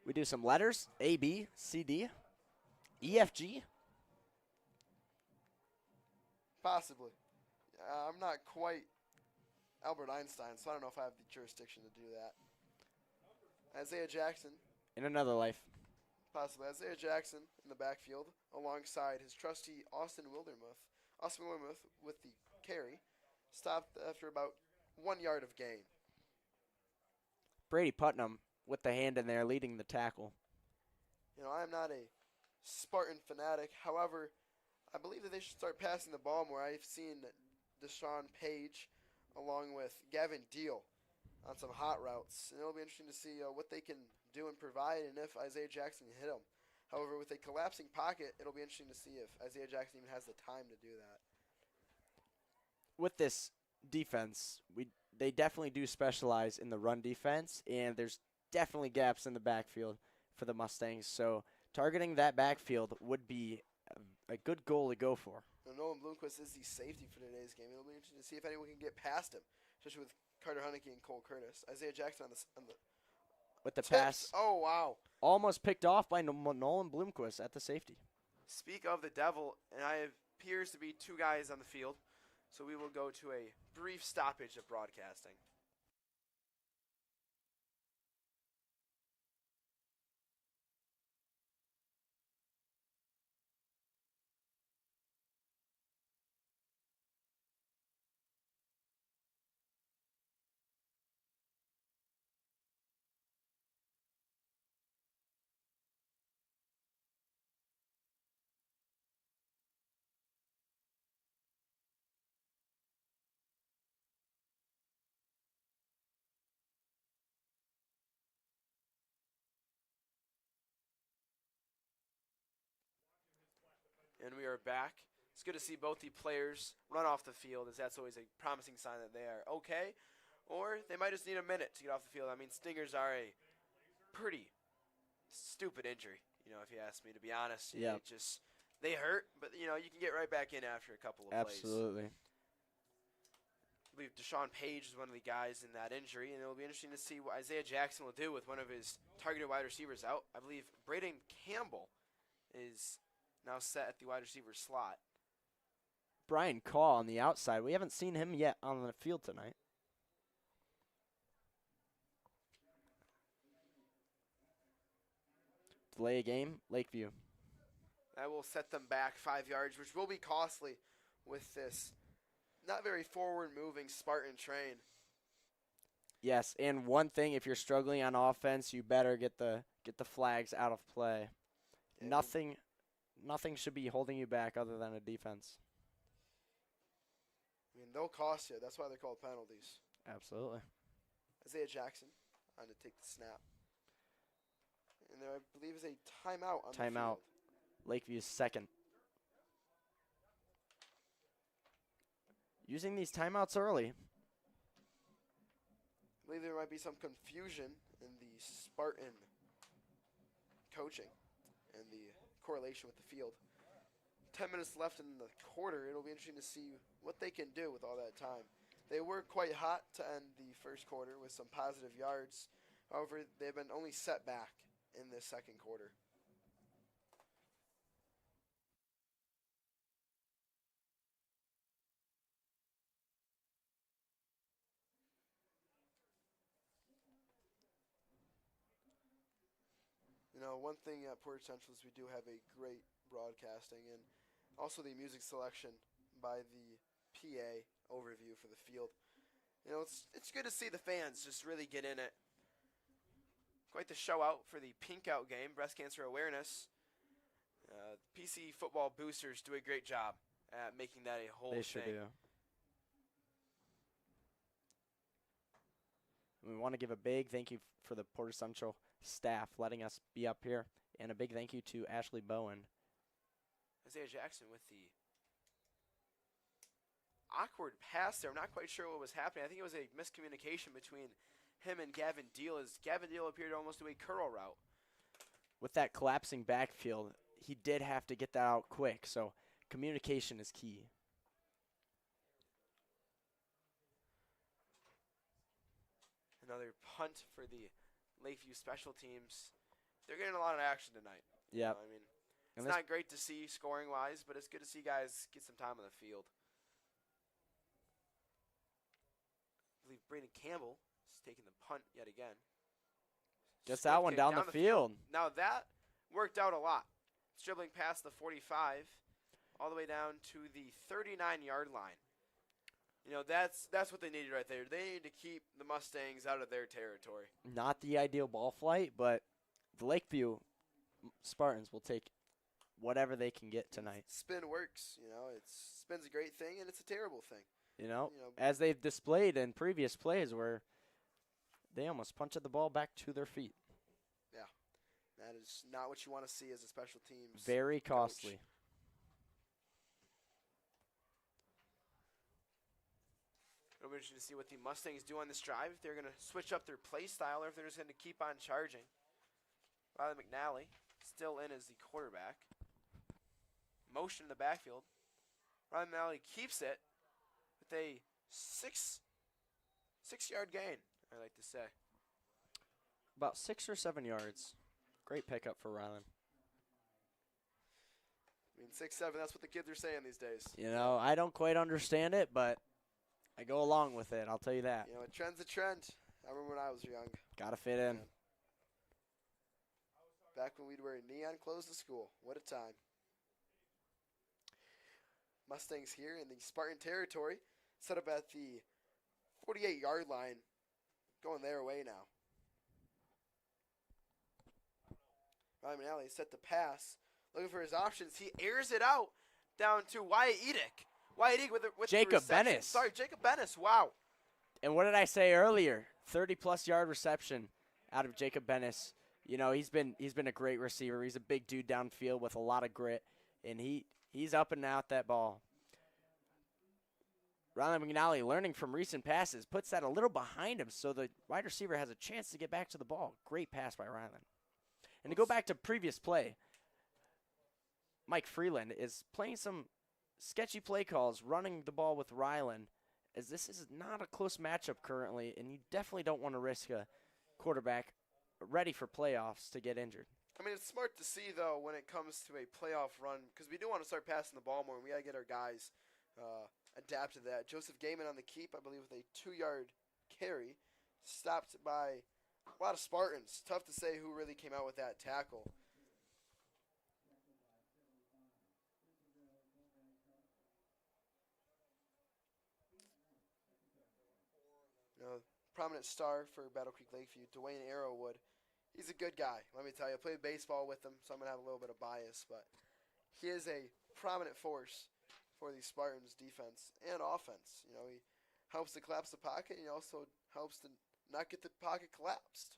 We do some letters. A, B, C, D, E, F, G. Possibly. I'm not quite Albert Einstein, so I don't know if I have the jurisdiction to do that. Isaiah Jackson. In another life. Possibly. Isaiah Jackson in the backfield alongside his trusty Austin Wildermuth. Austin Wildermuth with the carry. Stopped after about 1 yard of gain. Brady Putnam with the hand in there leading the tackle. I'm not a Spartan fanatic. However, I believe that they should start passing the ball more. I've seen Deshaun Page along with Gavin Deal on some hot routes. And it'll be interesting to see what they can do and provide and if Isaiah Jackson can hit them. However, with a collapsing pocket, it'll be interesting to see if Isaiah Jackson even has the time to do that. With this defense, they definitely do specialize in the run defense, and there's definitely gaps in the backfield for the Mustangs. So targeting that backfield would be a good goal to go for. Nolan Bloomquist is the safety for today's game. It'll be interesting to see if anyone can get past him, especially with Carter Hunnicky and Cole Curtis. Isaiah Jackson on the with the tips. pass. Oh, wow. Almost picked off by Nolan Bloomquist at the safety. Speak of the devil, and appears to be 2 guys on the field. So we will go to a brief stoppage of broadcasting. And we are back. It's good to see both the players run off the field, as that's always a promising sign that they are okay, or they might just need a minute to get off the field. I mean, stingers are a pretty stupid injury, if you ask me, to be honest. Yeah. They hurt, but, you can get right back in after a couple of plays. Absolutely. I believe Deshaun Page is one of the guys in that injury, and it will be interesting to see what Isaiah Jackson will do with one of his targeted wide receivers out. I believe Braden Campbell is now set at the wide receiver slot. Brian Caw on the outside. We haven't seen him yet on the field tonight. Delay a game, Lakeview. That will set them back 5 yards, which will be costly with this not very forward-moving Spartan train. Yes, and one thing, if you're struggling on offense, you better get the flags out of play. Yeah. Nothing should be holding you back other than a defense. I mean, they'll cost you. That's why they're called penalties. Absolutely. Isaiah Jackson on to take the snap. And there, I believe, is a timeout on the field. Lakeview's second. Using these timeouts early. I believe there might be some confusion in the Spartan coaching and the correlation with the field. 10 minutes left in the quarter. It'll be interesting to see what they can do with all that time. They were quite hot to end the first quarter with some positive yards. However, they've been only set back in this second quarter. One thing at Portage Central is we do have a great broadcasting and also the music selection by the PA overview for the field. It's good to see the fans just really get in it. Quite the show out for the Pink Out game, breast cancer awareness. PC football boosters do a great job at making that a whole thing. They sure do. We want to give a big thank you for the Portage Central staff letting us be up here, and a big thank you to Ashley Bowen. Isaiah Jackson with the awkward pass there. I'm not quite sure what was happening. I think it was a miscommunication between him and Gavin Deal, as Gavin Deal appeared to almost do a curl route. With that collapsing backfield, he did have to get that out quick, so communication is key. Another punt for the Lakeview special teams. They're getting a lot of action tonight. Yeah. I mean, it's not great to see scoring-wise, but it's good to see guys get some time on the field. I believe Braden Campbell is taking the punt yet again. Gets that one down the field. Now that worked out a lot. It's dribbling past the 45 all the way down to the 39-yard line. That's what they needed right there. They need to keep the Mustangs out of their territory. Not the ideal ball flight, but the Lakeview Spartans will take whatever they can get tonight. Spin works. Spin's a great thing, and it's a terrible thing. As they've displayed in previous plays where they almost punched the ball back to their feet. Yeah, that is not what you want to see as a special teams Very costly. Coach. It'll be interesting to see what the Mustangs do on this drive. If they're going to switch up their play style or if they're just going to keep on charging. Riley McNally still in as the quarterback. Motion in the backfield. Riley McNally keeps it with a six-yard gain, I like to say. About 6 or 7 yards. Great pickup for Riley. I mean, 6'7", that's what the kids are saying these days. I don't quite understand it, but I go along with it, I'll tell you that. A trend's a trend. I remember when I was young. Gotta fit in. Back when we'd wear neon clothes to school. What a time. Mustangs here in the Spartan territory, set up at the 48-yard line, going their way now. Ryan McNally set the pass, looking for his options. He airs it out down to Wyatt Edick. Wyatt Edick with Jacob the reception. Bennis. Sorry, Jacob Bennis. Wow. And what did I say earlier? 30-plus yard reception out of Jacob Bennis. He's been a great receiver. He's a big dude downfield with a lot of grit, and he He's up and out that ball. Rylan McNally, learning from recent passes, puts that a little behind him so the wide receiver has a chance to get back to the ball. Great pass by Rylan. And to go back to previous play, Mike Freeland is playing some sketchy play calls, running the ball with Rylan, as this is not a close matchup currently, and you definitely don't want to risk a quarterback ready for playoffs to get injured. I mean, it's smart to see, though, when it comes to a playoff run, because we do want to start passing the ball more, and we got to get our guys adapt to that. Joseph Gaiman on the keep, I believe, with a 2-yard carry, stopped by a lot of Spartans. Tough to say who really came out with that tackle. Prominent star for Battle Creek Lakeview, Dwayne Arrowwood. He's a good guy, let me tell you. I played baseball with him, so I'm going to have a little bit of bias, but he is a prominent force for the Spartans' defense and offense. You know, he helps to collapse the pocket, and he also helps to not get the pocket collapsed.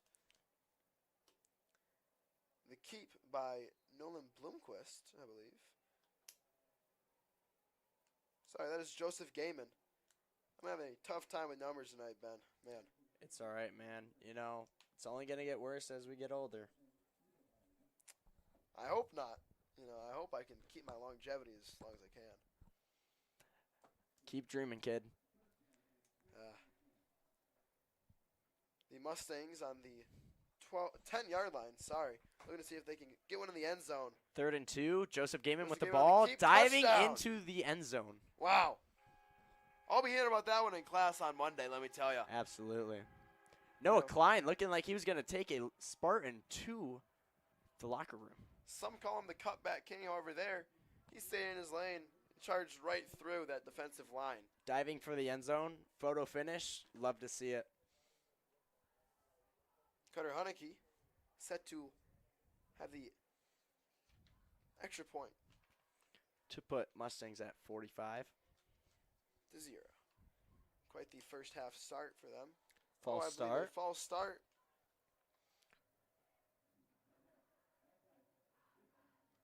The keep by Nolan Bloomquist, I believe. Sorry, that is Joseph Gaiman. I'm having a tough time with numbers tonight, Ben. Man. It's all right, man. You know, it's only going to get worse as we get older. I hope not. You know, I hope I can keep my longevity as long as I can. Keep dreaming, kid. The Mustangs on the 10-yard line. Sorry. Looking to see if they can get one in the end zone. 3rd and 2. Joseph Gaiman with the Gaiman ball, on the keep, diving touchdown. into the end zone. Wow. I'll be hearing about that one in class on Monday, let me tell you. Absolutely. Noah Klein looking like he was going to take a Spartan to the locker room. Some call him the cutback king over there. He stayed in his lane, charged right through that defensive line. Diving for the end zone, photo finish. Love to see it. Cutter Hunnicky set to have the extra point. To put Mustangs at 45. To 0. Quite the first half start for them. False start. False start.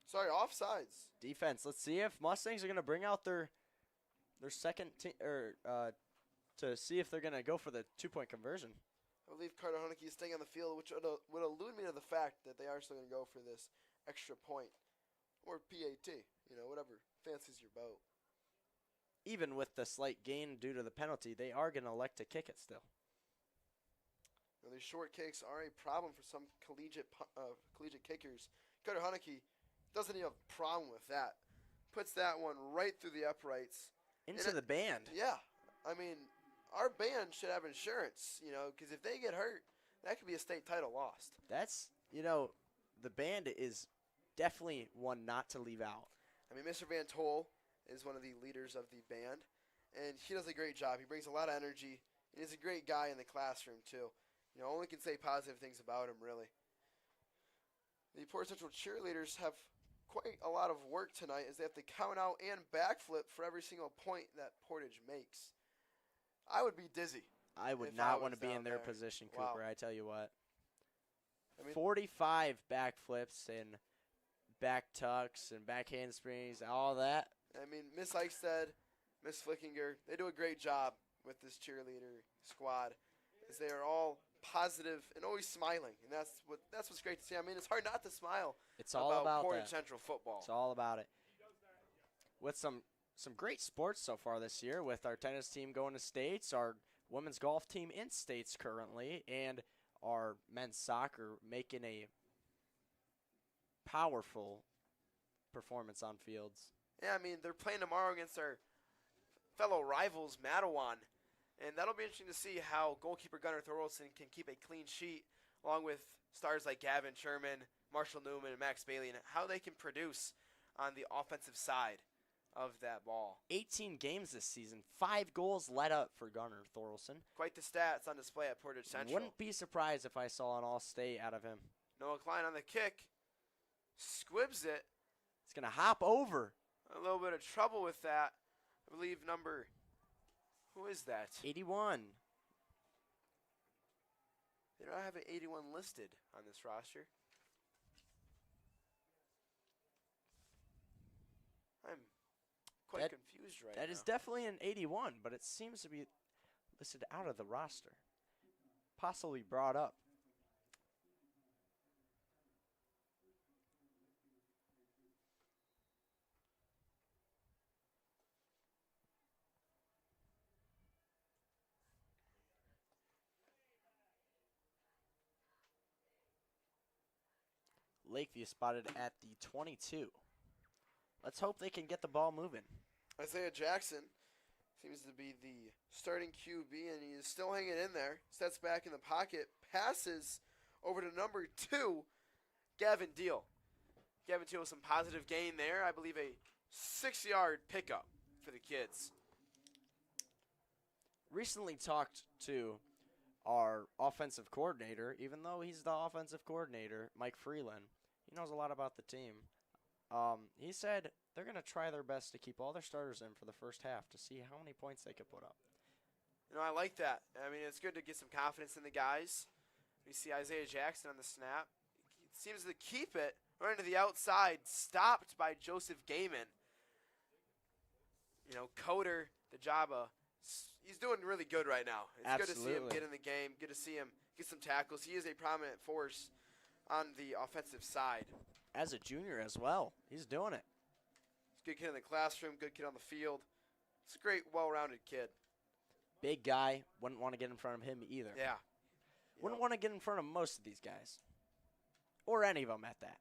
Sorry, offsides. Defense. Let's see if Mustangs are going to bring out their second to see if they're going to go for the 2-point conversion. I believe Carter Hunnicky is staying on the field, which would allude me to the fact that they are still going to go for this extra point. Or PAT, you know, whatever fancies your boat. Even with the slight gain due to the penalty, they are going to elect to kick it still. Now, these short kicks are a problem for some collegiate kickers. Carter Hunnicky doesn't have a problem with that. Puts that one right through the uprights. Into the band. Yeah. I mean, our band should have insurance, you know, because if they get hurt, that could be a state title lost. That's, you know, the band is definitely one not to leave out. I mean, Mr. Van Tol is one of the leaders of the band, and he does a great job. He brings a lot of energy, and he's a great guy in the classroom, too. You know, only can say positive things about him, really. The Portage Central cheerleaders have quite a lot of work tonight as they have to count out and backflip for every single point that Portage makes. I would be dizzy. I would if not I want to was be in down their there. position, Wow. Cooper. I tell you what. I mean, 45 backflips and back tucks and back handsprings, all that. I mean, Miss Eichstead, Miss Flickinger, they do a great job with this cheerleader squad, as they are all positive and always smiling, and that's what's great to see. I mean, it's hard not to smile. It's all about Portage that. Central football. It's all about it. With some great sports so far this year, with our tennis team going to states, our women's golf team in states currently, and our men's soccer making a powerful performance on fields. Yeah, I mean, they're playing tomorrow against our fellow rivals, Mattawan, and that'll be interesting to see how goalkeeper Gunnar Thorolson can keep a clean sheet, along with stars like Gavin Sherman, Marshall Newman, and Max Bailey, and how they can produce on the offensive side of that ball. 18 games this season, 5 goals let up for Gunnar Thorolson. Quite the stats on display at Portage Central. Wouldn't be surprised if I saw an all-state out of him. Noah Klein on the kick. Squibs it. It's going to hop over. A little bit of trouble with that. I believe number, who is that? 81. They don't have an 81 listed on this roster. I'm quite confused right now. That is definitely an 81, but it seems to be listed out of the roster. Possibly brought up. Lakeview spotted at the 22. Let's hope they can get the ball moving. Isaiah Jackson seems to be the starting QB, and he is still hanging in there. Steps back in the pocket, passes over to number 2, Gavin Deal. Gavin Deal with some positive gain there. I believe a 6-yard pickup for the kids. Recently talked to our offensive coordinator, even though he's the offensive coordinator, Mike Freeland. He knows a lot about the team. He said they're going to try their best to keep all their starters in for the first half to see how many points they can put up. You know, I like that. I mean, it's good to get some confidence in the guys. We see Isaiah Jackson on the snap. He seems to keep it running to the outside, stopped by Joseph Gaiman. You know, Coder, the Jabba, he's doing really good right now. It's Absolutely. good to see him get in the game, good to see him get some tackles. He is a prominent force on the offensive side. As a junior as well, he's doing it. He's a good kid in the classroom, good kid on the field. He's a great, well-rounded kid. Big guy, wouldn't want to get in front of him either. Yeah. Wouldn't want to get in front of most of these guys. Or any of them at that.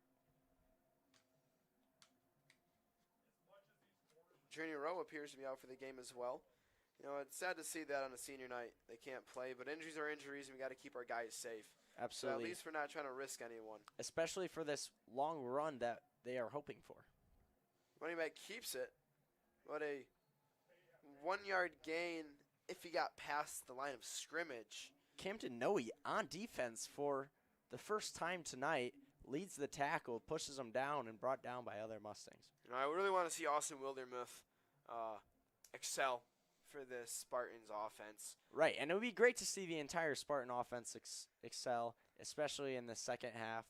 Junior Rowe appears to be out for the game as well. You know, it's sad to see that on a senior night. They can't play, but injuries are injuries, and we got to keep our guys safe. Absolutely. So at least we're not trying to risk anyone. Especially for this long run that they are hoping for. Running back keeps it. What a 1-yard gain if he got past the line of scrimmage. Camden Noe on defense for the first time tonight, leads the tackle, pushes him down, and brought down by other Mustangs. You know, I really want to see Austin Wildermuth excel for this Spartans offense. Right, and it would be great to see the entire Spartan offense excel, especially in the second half.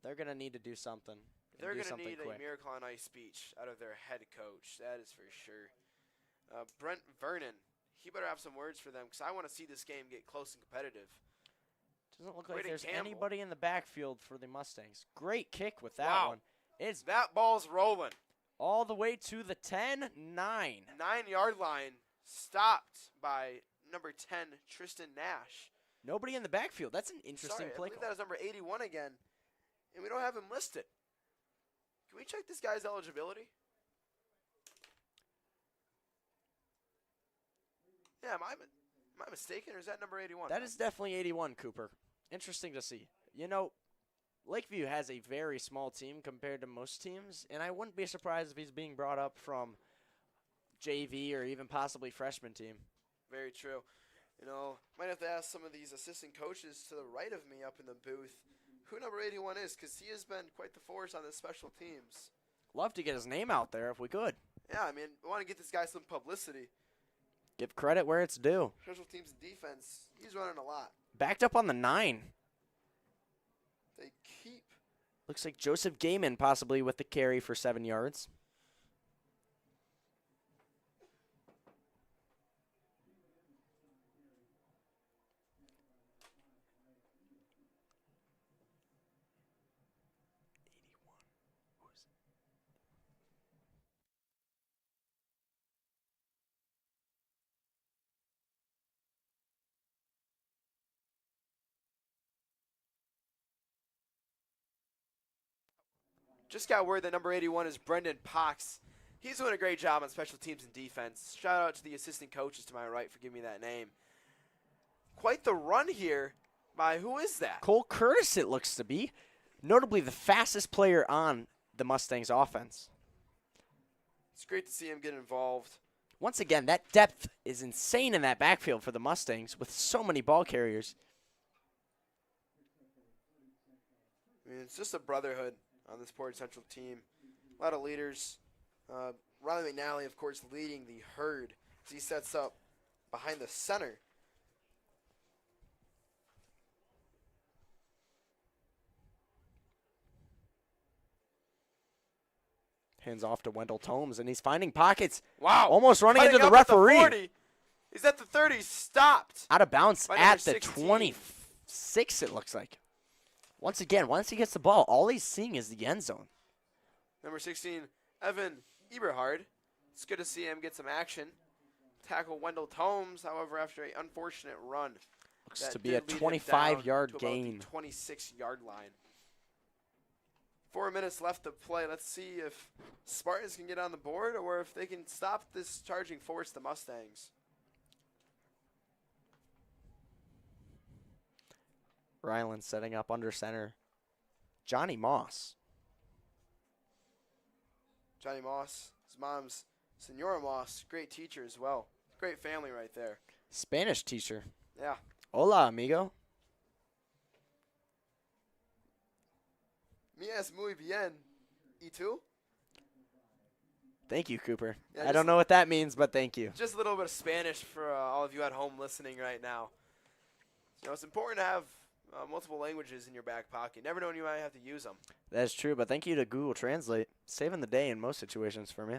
They're going to need to do something. They're going to need a Miracle on Ice speech out of their head coach. That is for sure. Brent Vernon, he better have some words for them because I want to see this game get close and competitive. Doesn't look like there's anybody in the backfield for the Mustangs. Great kick with that one. That ball's rolling. All the way to the 10-9. 9-yard line, stopped by number 10, Tristan Nash. Nobody in the backfield. That's an interesting play I believe that was number 81 again, and we don't have him listed. Can we check this guy's eligibility? Yeah, am I mistaken, or is that number 81? That is definitely 81, Cooper. Interesting to see. You know, Lakeview has a very small team compared to most teams, and I wouldn't be surprised if he's being brought up from JV or even possibly freshman team. Very true. You know, might have to ask some of these assistant coaches to the right of me up in the booth who number 81 is, because he has been quite the force on the special teams. Love to get his name out there if we could. Yeah, I mean, we want to get this guy some publicity. Give credit where it's due. Special teams defense, he's running a lot. Backed up on the 9. They keep. Looks like Joseph Gaiman possibly with the carry for 7 yards. Just got word that number 81 is Brendan Pox. He's doing a great job on special teams and defense. Shout out to the assistant coaches to my right for giving me that name. Quite the run here by, who is that? Cole Curtis, it looks to be. Notably the fastest player on the Mustangs offense. It's great to see him get involved. Once again, that depth is insane in that backfield for the Mustangs with so many ball carriers. I mean, it's just a brotherhood on this Portage Central team. A lot of leaders. Riley McNally, of course, leading the herd as he sets up behind the center. Hands off to Wendell Tomes, and he's finding pockets. Wow. Almost running Cutting into the up at referee. 40. He's at the 30. Stopped. Out of bounds By at number the 16. 26, it looks like. Once again, once he gets the ball, all he's seeing is the end zone. Number 16, Evan Eberhard. It's good to see him get some action. Tackle Wendell Tomes, however, after an unfortunate run. Looks That to be a did lead him 25-yard down to about gain. the 26-yard line. 4 minutes left to play. Let's see if Spartans can get on the board or if they can stop this charging force, the Mustangs. Ryland setting up under center. Johnny Moss. Johnny Moss, his mom's Senora Moss, great teacher as well. Great family right there. Spanish teacher. Yeah. Hola, amigo. Me es muy bien. ¿Y tú? Thank you, Cooper. Yeah, I don't know what that means, but thank you. Just a little bit of Spanish for all of you at home listening right now. You know, it's important to have multiple languages in your back pocket. You never know when you might have to use them. That is true, but thank you to Google Translate. Saving the day in most situations for me.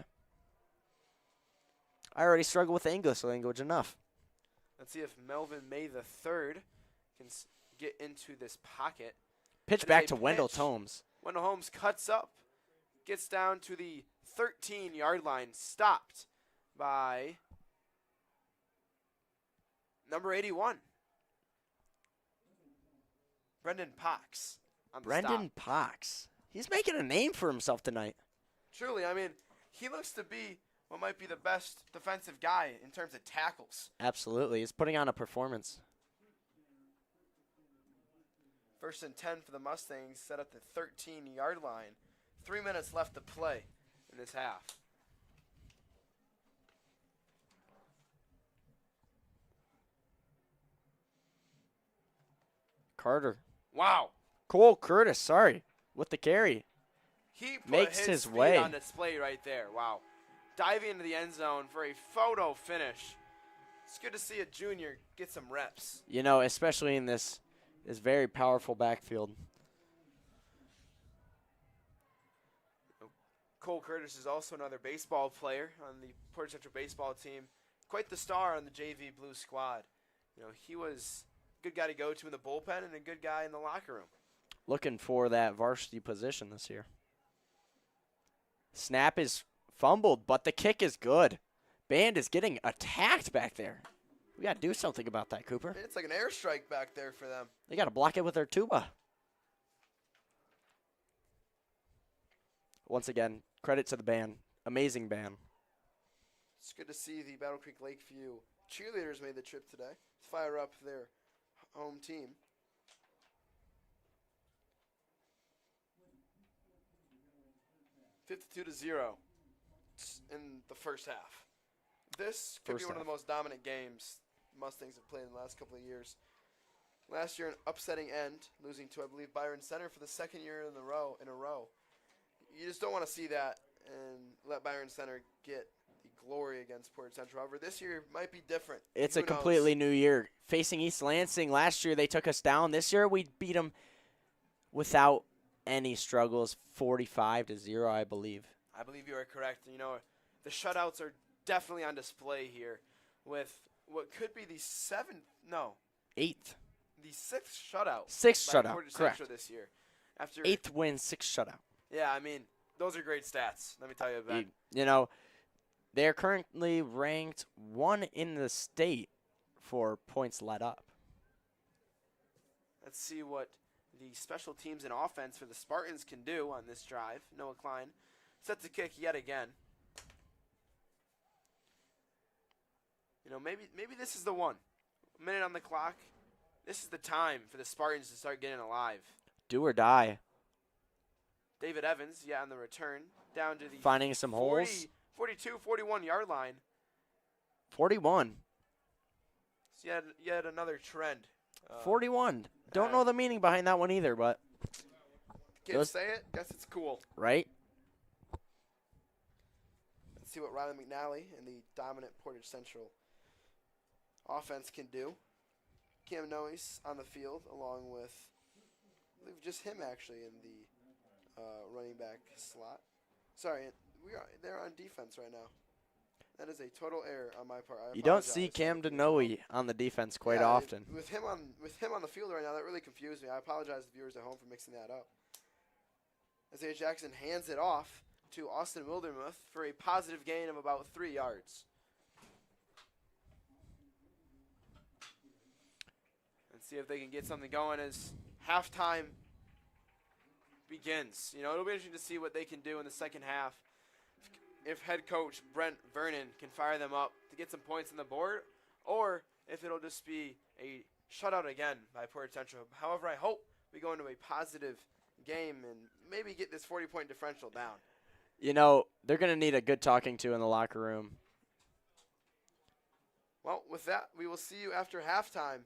I already struggle with the English language enough. Let's see if Melvin May the third can get into this pocket. Pitch That is back a to Wendell pitch. Tomes. Wendell Holmes cuts up, gets down to the 13-yard line, stopped by number 81, Brendan Pox. On the Brendan stop. Pox. He's making a name for himself tonight. Truly, I mean, he looks to be what might be the best defensive guy in terms of tackles. Absolutely. He's putting on a performance. 1st and 10 for the Mustangs, set at the 13-yard line. 3 minutes left to play in this half. Carter. Wow. Cole Curtis, sorry, with the carry. He put Makes his speed way. on display right there. Wow. Diving into the end zone for a photo finish. It's good to see a junior get some reps. You know, especially in this very powerful backfield. Cole Curtis is also another baseball player on the Portage Central baseball team. Quite the star on the JV Blue squad. You know, he was a good guy to go to in the bullpen and a good guy in the locker room. Looking for that varsity position this year. Snap is fumbled, but the kick is good. Band is getting attacked back there. We got to do something about that, Cooper. It's like an airstrike back there for them. They got to block it with their tuba. Once again, credit to the band. Amazing band. It's good to see the Battle Creek Lakeview cheerleaders made the trip today to fire up their home team. (52-0) in the first half. This could be one of the most dominant games Mustangs have played in the last couple of years. Last year, an upsetting end, losing to, I believe, Byron Center for the second year in a row. You just don't want to see that and let Byron Center get the glory against Portage Central. However, this year might be different. It's Who a completely new year. Facing East Lansing, last year they took us down. This year we beat them without any struggles, 45-0, I believe. I believe you are correct. You know, the shutouts are definitely on display here with what could be the the sixth shutout. Sixth by shutout, Portage correct. Central this year. After 8th win, 6th shutout. Yeah, I mean, those are great stats. Let me tell you, Ben. You know, they're currently ranked 1 in the state for points let up. Let's see what the special teams and offense for the Spartans can do on this drive. Noah Klein sets a kick yet again. You know, maybe this is the one. A minute on the clock. This is the time for the Spartans to start getting alive. Do or die. David Evans, on the return, down to the Finding some holes. 42, 41-yard line. 41. So yet another trend. 41. Don't know the meaning behind that one either, but. Can't say it. Guess it's cool. Right? Let's see what Riley McNally and the dominant Portage Central offense can do. Cam Noyes on the field, along with, I believe, just him actually in the running back slot. Sorry, they're on defense right now. That is a total error on my part. I You don't see apologize. Cam Denoe on the defense quite often. With him on the field right now, that really confused me. I apologize to viewers at home for mixing that up. Isaiah Jackson hands it off to Austin Wildermuth for a positive gain of about 3 yards. And see if they can get something going as halftime begins. You know, it'll be interesting to see what they can do in the second half. If head coach Brent Vernon can fire them up to get some points on the board, or if it'll just be a shutout again by Portage Central. However, I hope we go into a positive game and maybe get this 40-point differential down. You know, they're going to need a good talking to in the locker room. Well, with that, we will see you after halftime.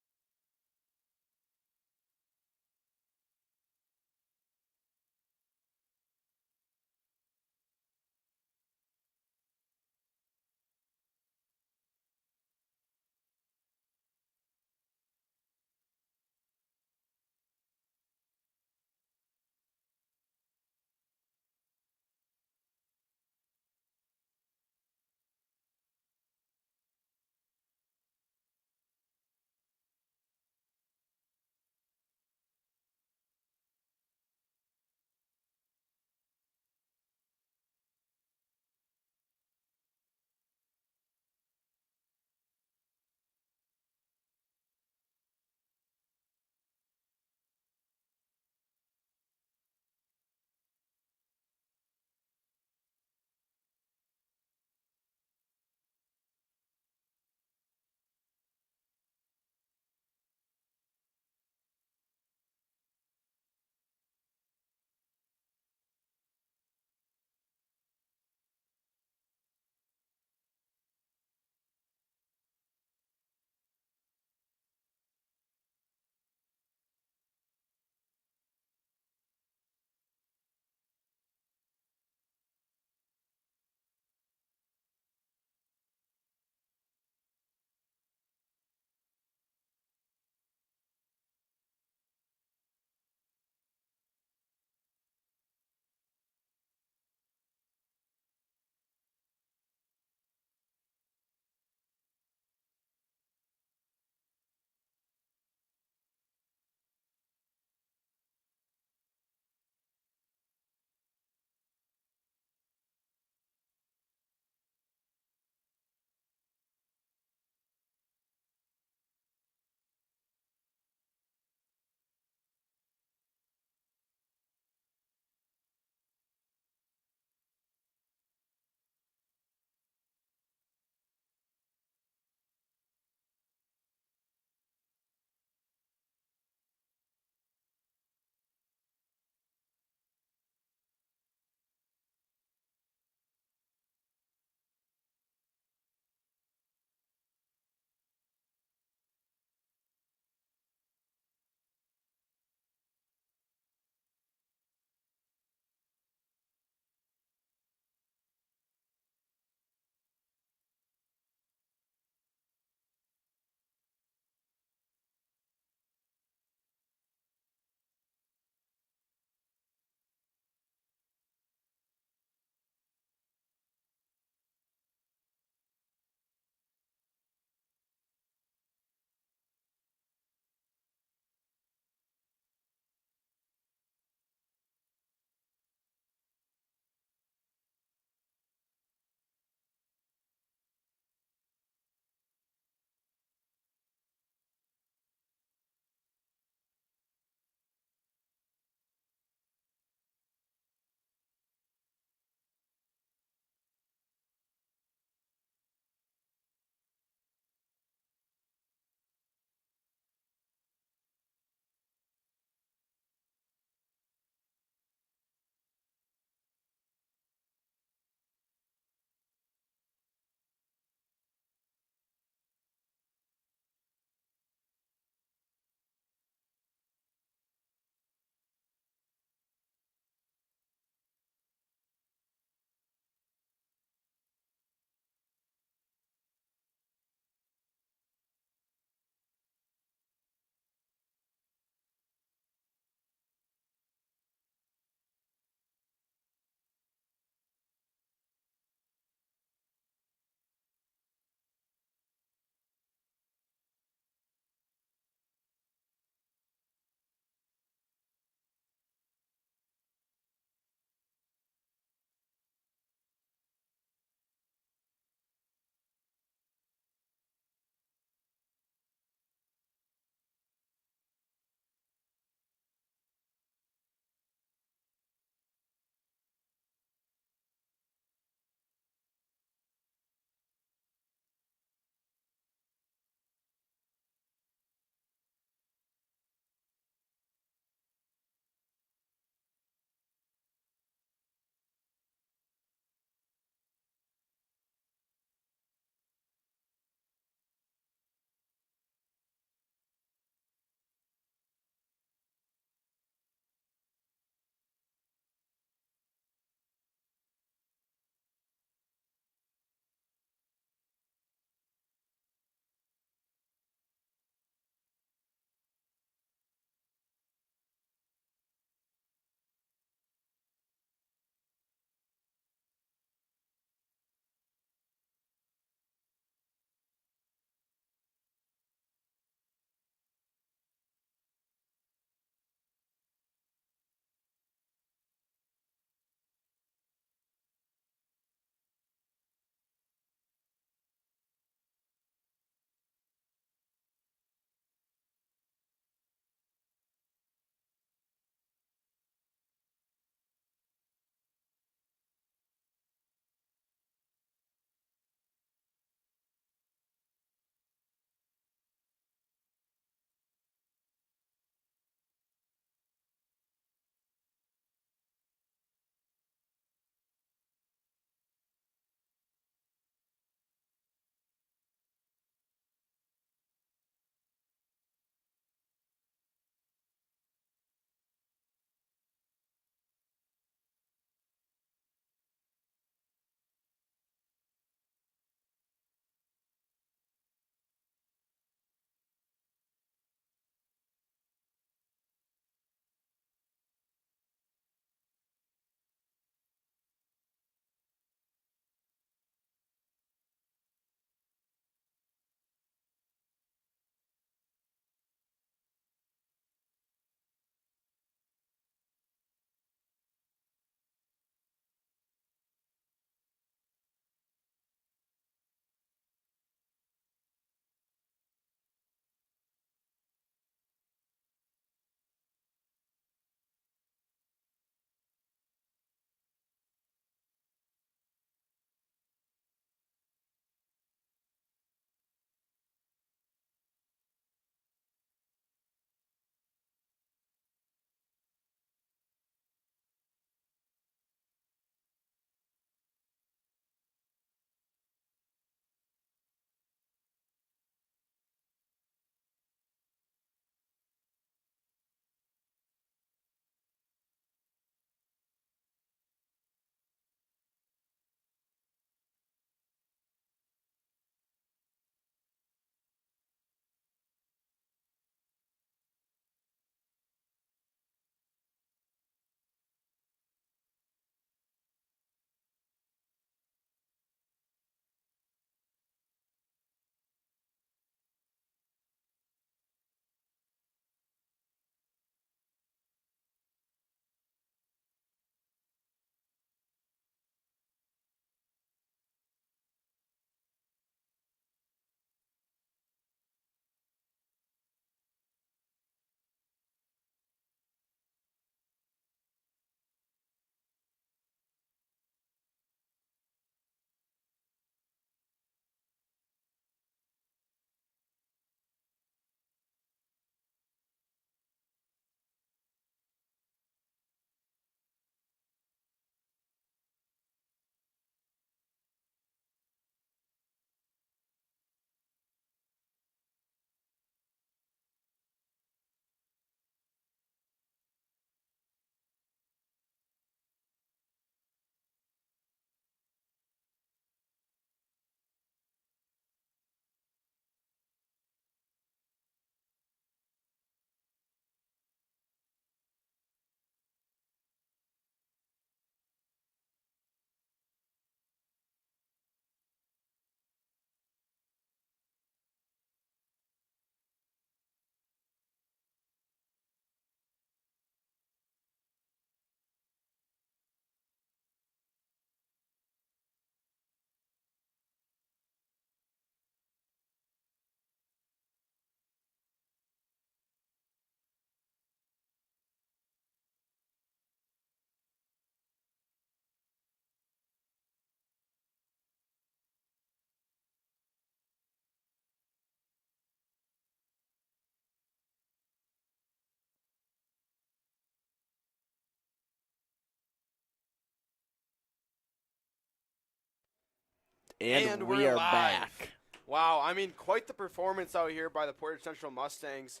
And we we're are live. back. Wow, I mean, quite the performance out here by the Portage Central Mustangs.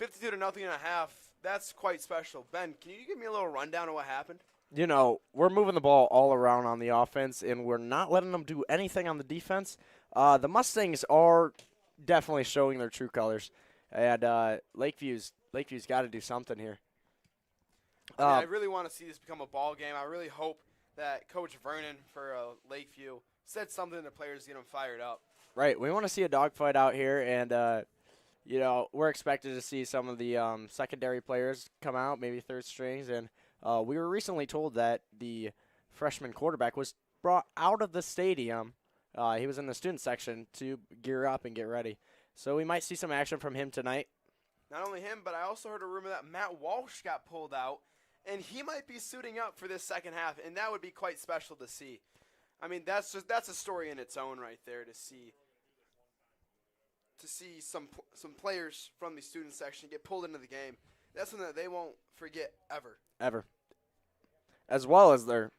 52-0.5. That's quite special. Ben, can you give me a little rundown of what happened? You know, we're moving the ball all around on the offense, and we're not letting them do anything on the defense. The Mustangs are definitely showing their true colors, and Lakeview's got to do something here. I really want to see this become a ball game. I really hope that Coach Vernon for Lakeview said something to the players to get them fired up. Right, we want to see a dogfight out here, and you know, we're expected to see some of the secondary players come out, maybe third strings, and we were recently told that the freshman quarterback was brought out of the stadium. He was in the student section to gear up and get ready. So we might see some action from him tonight. Not only him, but I also heard a rumor that Matt Walsh got pulled out, and he might be suiting up for this second half, and that would be quite special to see. I mean, that's a story in its own right there to see some players from the student section get pulled into the game. That's something that they won't forget ever. Ever. As well as their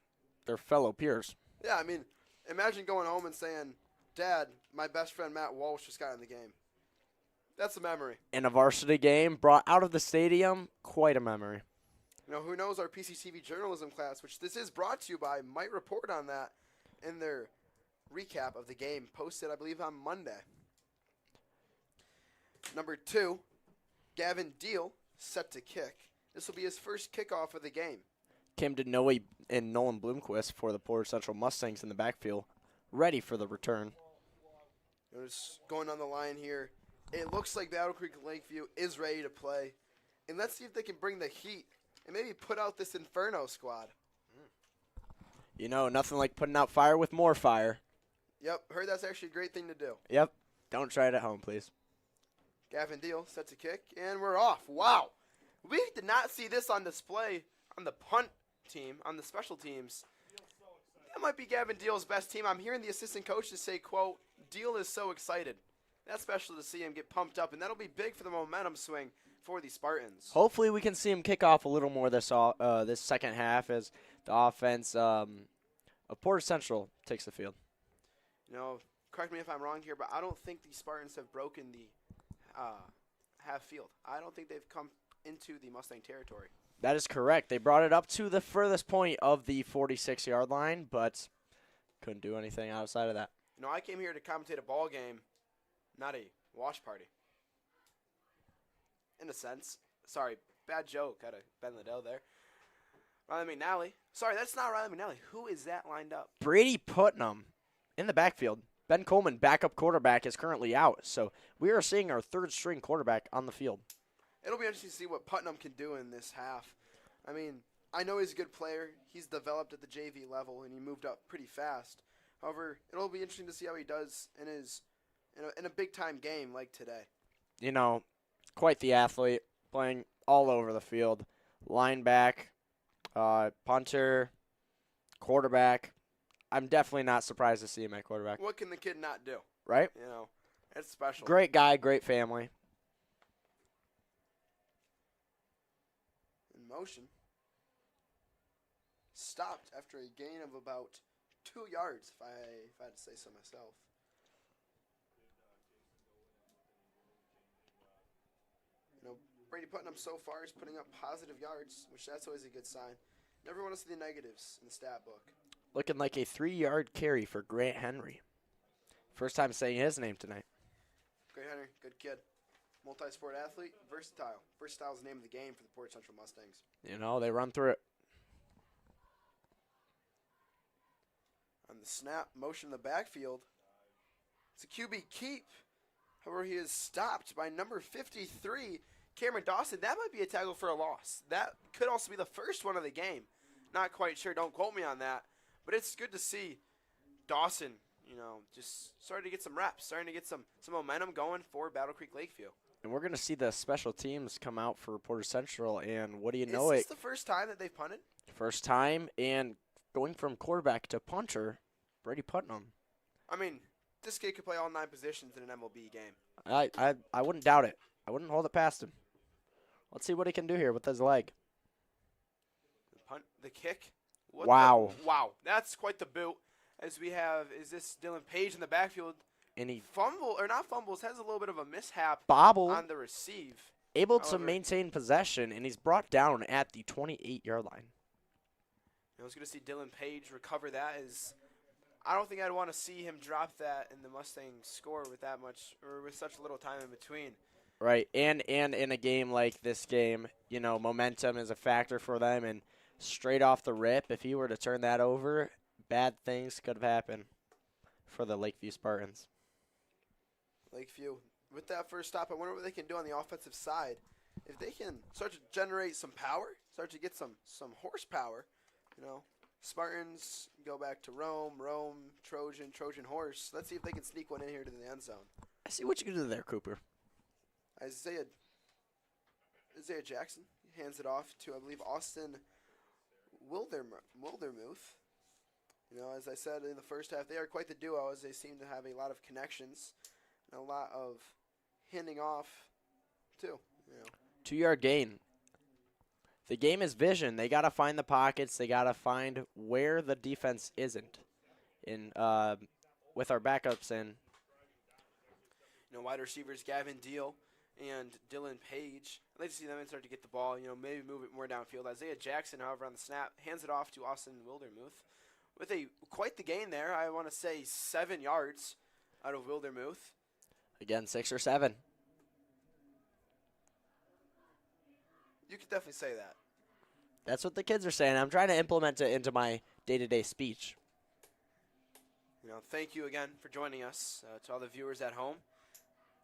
fellow peers. Yeah, I mean, imagine going home and saying, Dad, my best friend Matt Walsh just got in the game. That's a memory. In a varsity game, brought out of the stadium, quite a memory. You know, who knows, our PCTV journalism class, which this is brought to you by, might report on that in their recap of the game, posted, I believe, on Monday. Number 2, Gavin Deal, set to kick. This will be his first kickoff of the game. Came to Noe and Nolan Bloomquist for the Portage Central Mustangs in the backfield, ready for the return. Just going on the line here. It looks like Battle Creek Lakeview is ready to play. And let's see if they can bring the heat and maybe put out this Inferno squad. You know, nothing like putting out fire with more fire. Yep, heard that's actually a great thing to do. Yep. Don't try it at home, please. Gavin Deal set to kick, and we're off. Wow. We did not see this on display on the punt team, on the special teams. That might be Gavin Deal's best team. I'm hearing the assistant coaches say, quote, Deal is so excited. That's special to see him get pumped up, and that'll be big for the momentum swing for the Spartans. Hopefully we can see him kick off a little more this second half as the offense of Portage Central takes the field. You know, correct me if I'm wrong here, but I don't think the Spartans have broken the half field. I don't think they've come into the Mustang territory. That is correct. They brought it up to the furthest point of the 46-yard line, but couldn't do anything outside of that. You know, I came here to commentate a ball game, not a watch party. In a sense. Sorry, bad joke out of Ben Liddell there. Riley McNally. Sorry, that's not Riley McNally. Who is that lined up? Brady Putnam in the backfield. Ben Coleman, backup quarterback, is currently out. So we are seeing our third-string quarterback on the field. It'll be interesting to see what Putnam can do in this half. I mean, I know he's a good player. He's developed at the JV level, and he moved up pretty fast. However, it'll be interesting to see how he does in a big-time game like today. You know, quite the athlete, playing all over the field. Lineback, punter, quarterback. I'm definitely not surprised to see him at quarterback. What can the kid not do? Right? You know, it's special. Great guy, great family. In motion. Stopped after a gain of about 2 yards, if I had to say so myself. You know, Brady Putnam so far is putting up positive yards, which that's always a good sign. Never want to see the negatives in the stat book. Looking like a 3-yard carry for Grant Henry. First time saying his name tonight. Great Henry, good kid. Multi-sport athlete, versatile. Versatile is the name of the game for the Portage Central Mustangs. You know, they run through it. On the snap, motion in the backfield. It's a QB keep. However, he is stopped by number 53, Cameron Dawson. That might be a tackle for a loss. That could also be the first one of the game. Not quite sure. Don't quote me on that. But it's good to see Dawson, you know, just starting to get some reps, starting to get some momentum going for Battle Creek Lakeview. And we're going to see the special teams come out for Portage Central, and what do you Is know this it? the first time that they've punted? First time, and going from quarterback to punter, Brady Putnam. I mean, this kid could play all 9 positions in an MLB game. I wouldn't doubt it. I wouldn't hold it past him. Let's see what he can do here with his leg. The punt, the kick. Wow. Wow, that's quite the boot. as we have, is this Dylan Page in the backfield? And he Not fumbles, has a little bit of a mishap bobbled, on the receive. able to However, maintain possession, and he's brought down at the 28-yard line. I was going to see Dylan Page recover that. I don't think I'd want to see him drop that in the Mustangs score with that much, or with such little time in between. Right, and in a game like this game, you know, momentum is a factor for them, and straight off the rip, if he were to turn that over, bad things could have happened for the Lakeview Spartans. Lakeview, with that first stop, I wonder what they can do on the offensive side. If they can start to generate some power, start to get some horsepower, you know, Spartans go back to Rome, Trojan horse. Let's see if they can sneak one in here to the end zone. I see what you can do there, Cooper. Isaiah Jackson hands it off to, I believe, Austin Wildermuth. You know, as I said in the first half, they are quite the duo, as they seem to have a lot of connections and a lot of handing off, too. You know. 2-yard gain. The game is vision. They got to find the pockets. They got to find where the defense isn't. With our backups in. You know, wide receivers Gavin Deal and Dylan Page. I'd like to see them start to get the ball, you know, maybe move it more downfield. Isaiah Jackson, however, on the snap, hands it off to Austin Wildermuth. With quite the gain there, I want to say 7 yards out of Wildermuth. Again, 6 or 7. You could definitely say that. That's what the kids are saying. I'm trying to implement it into my day-to-day speech. You know, thank you again for joining us, to all the viewers at home.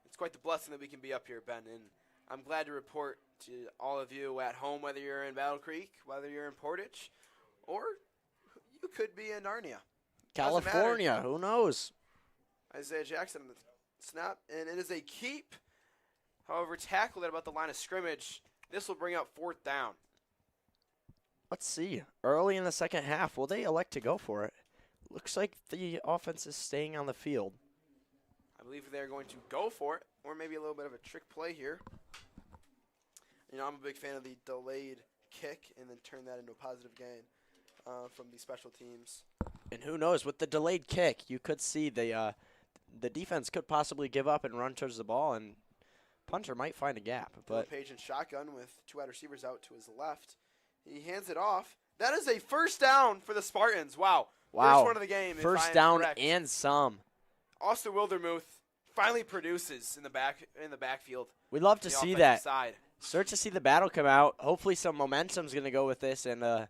It's quite the blessing that we can be up here, Ben, and I'm glad to report to all of you at home, whether you're in Battle Creek, whether you're in Portage, or you could be in Narnia. California, who knows? Isaiah Jackson on the snap, and it is a keep. However, tackled at about the line of scrimmage. This will bring up 4th down. Let's see. Early in the second half, will they elect to go for it? Looks like the offense is staying on the field. I believe they're going to go for it, or maybe a little bit of a trick play here. You know, I'm a big fan of the delayed kick and then turn that into a positive gain from the special teams. And who knows, with the delayed kick, you could see the defense could possibly give up and run towards the ball, and punter might find a gap. But Page in shotgun with 2 wide receivers out to his left. He hands it off. That is a 1st down for the Spartans. Wow. First one of the game. First down and some. Austin Wildermuth finally produces in the backfield. We'd love to see that. Start to see the battle come out. Hopefully some momentum's going to go with this and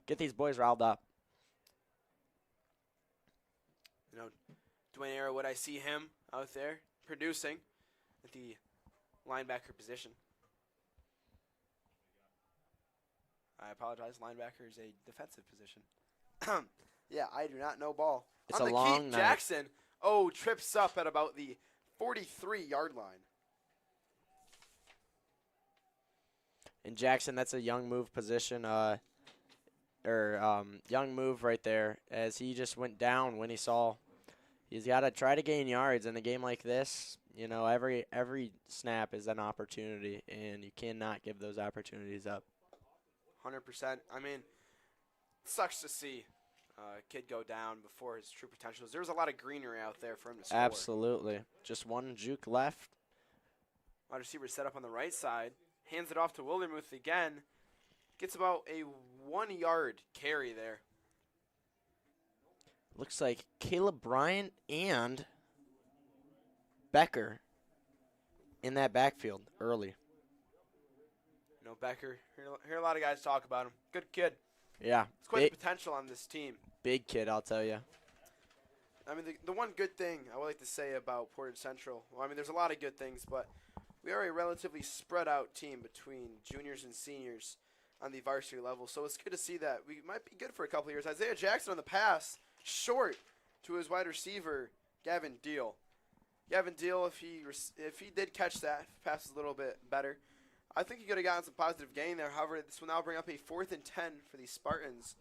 get these boys riled up. You know, Dwayne Arrow, would I see him out there producing at the linebacker position? I apologize. Linebacker is a defensive position. Yeah, I do not know ball. It's on a the long keep, night. Jackson, trips up at about the 43-yard line. And Jackson, that's a young move position, young move right there, as he just went down when he saw he's got to try to gain yards in a game like this. You know, every snap is an opportunity, and you cannot give those opportunities up. 100%. I mean, it sucks to see a kid go down before his true potential. There was a lot of greenery out there for him to score. Absolutely. Just one juke left. Wide receiver set up on the right side. Hands it off to Wildermuth again. Gets about a 1-yard carry there. Looks like Caleb Bryant and Becker in that backfield early. You know, Becker, hear a lot of guys talk about him. Good kid. Yeah. It's quite the potential on this team. Big kid, I'll tell you. I mean, the one good thing I would like to say about Portage Central, well, I mean, there's a lot of good things, but we are a relatively spread out team between juniors and seniors on the varsity level. So it's good to see that we might be good for a couple of years. Isaiah Jackson on the pass, short to his wide receiver, Gavin Deal. Gavin Deal, if he did catch that, passes a little bit better, I think he could have gotten some positive gain there. However, this will now bring up a 4th and 10 for the Spartans,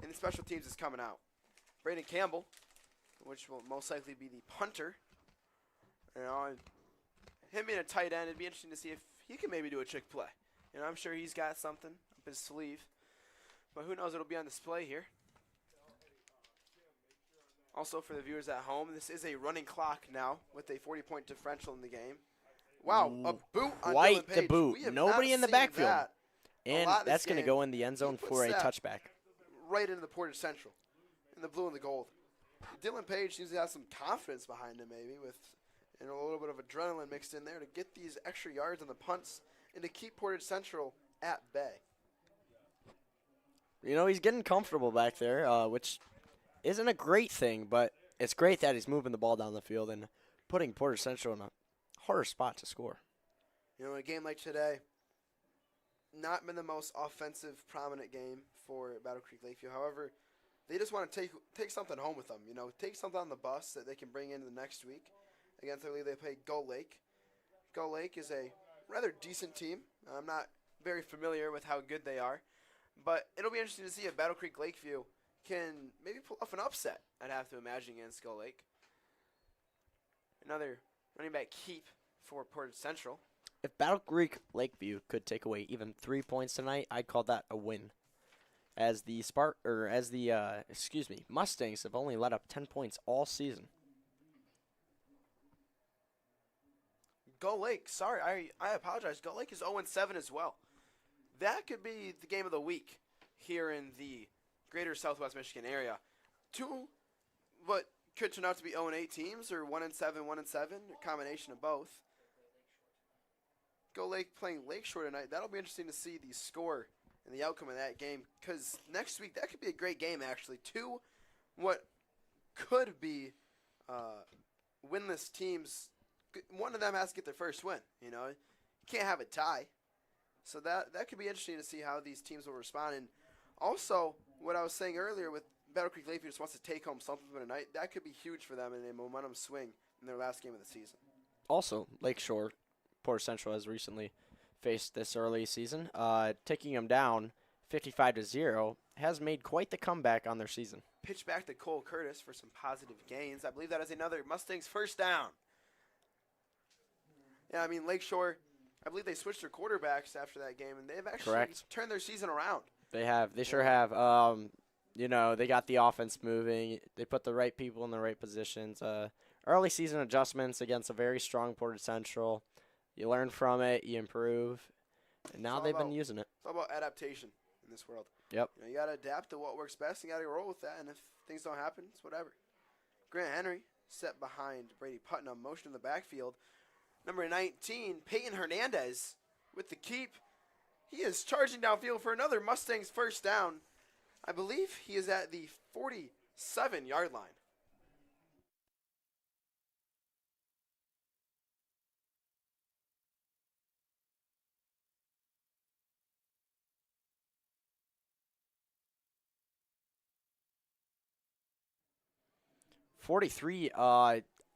and the special teams is coming out. Braden Campbell, which will most likely be the punter. You know, and him being a tight end, it'd be interesting to see if he can maybe do a trick play. You know, I'm sure he's got something up his sleeve, but who knows? It'll be on display here. Also, for the viewers at home, this is a running clock now with a 40-point differential in the game. Wow, a boot on Dylan Quite Page. the boot. We have Nobody not in the seen backfield. that a And lot this that's going to game. go in the end zone He for a puts that touchback. right into the Portage Central in the blue and the gold. Dylan Page seems to have some confidence behind him, maybe, with a little bit of adrenaline mixed in there to get these extra yards on the punts and to keep Portage Central at bay. You know, he's getting comfortable back there, which isn't a great thing, but it's great that he's moving the ball down the field and putting Portage Central in a harder spot to score. You know, in a game like today, not been the most offensive, prominent game for Battle Creek Lakeview. However, they just want to take something home with them. You know, take something on the bus that they can bring into the next week. Against, I believe they play Gull Lake. Gull Lake is a rather decent team. I'm not very familiar with how good they are, but it'll be interesting to see if Battle Creek Lakeview can maybe pull off an upset, I'd have to imagine, against Gull Lake. Another running back keep for Portage Central. If Battle Creek Lakeview could take away even 3 points tonight, I'd call that a win. As the Mustangs have only let up 10 points all season. Gull Lake, sorry, I apologize. Gull Lake is 0-7 as well. That could be the game of the week here in the greater Southwest Michigan area. Two, what could turn out to be 0-8 teams, or 1-7, 1-7, a combination of both. Gull Lake playing Lakeshore tonight. That'll be interesting to see the score and the outcome of that game, because next week that could be a great game, actually. Two, what could be winless teams. One of them has to get their first win. You know, you can't have a tie. So that could be interesting to see how these teams will respond. And also, what I was saying earlier with Battle Creek Lakeview just wants to take home something for tonight. That could be huge for them in a momentum swing in their last game of the season. Also, Lakeshore, Portage Central has recently faced this early season, taking them down 55-0, has made quite the comeback on their season. Pitch back to Cole Curtis for some positive gains. I believe that is another Mustangs first down. Yeah, I mean, Lakeshore, I believe they switched their quarterbacks after that game, and they've actually turned their season around. They have. They sure have. You know, they got the offense moving. They put the right people in the right positions. Early season adjustments against a very strong Portage Central. You learn from it. You improve. And now they've been using it. It's all about adaptation in this world. Yep. You got to adapt to what works best. You got to roll with that, and if things don't happen, it's whatever. Grant Henry set behind Brady Putnam, motion in the backfield. Number 19, Peyton Hernandez with the keep. He is charging downfield for another Mustangs first down. I believe he is at the 47-yard line.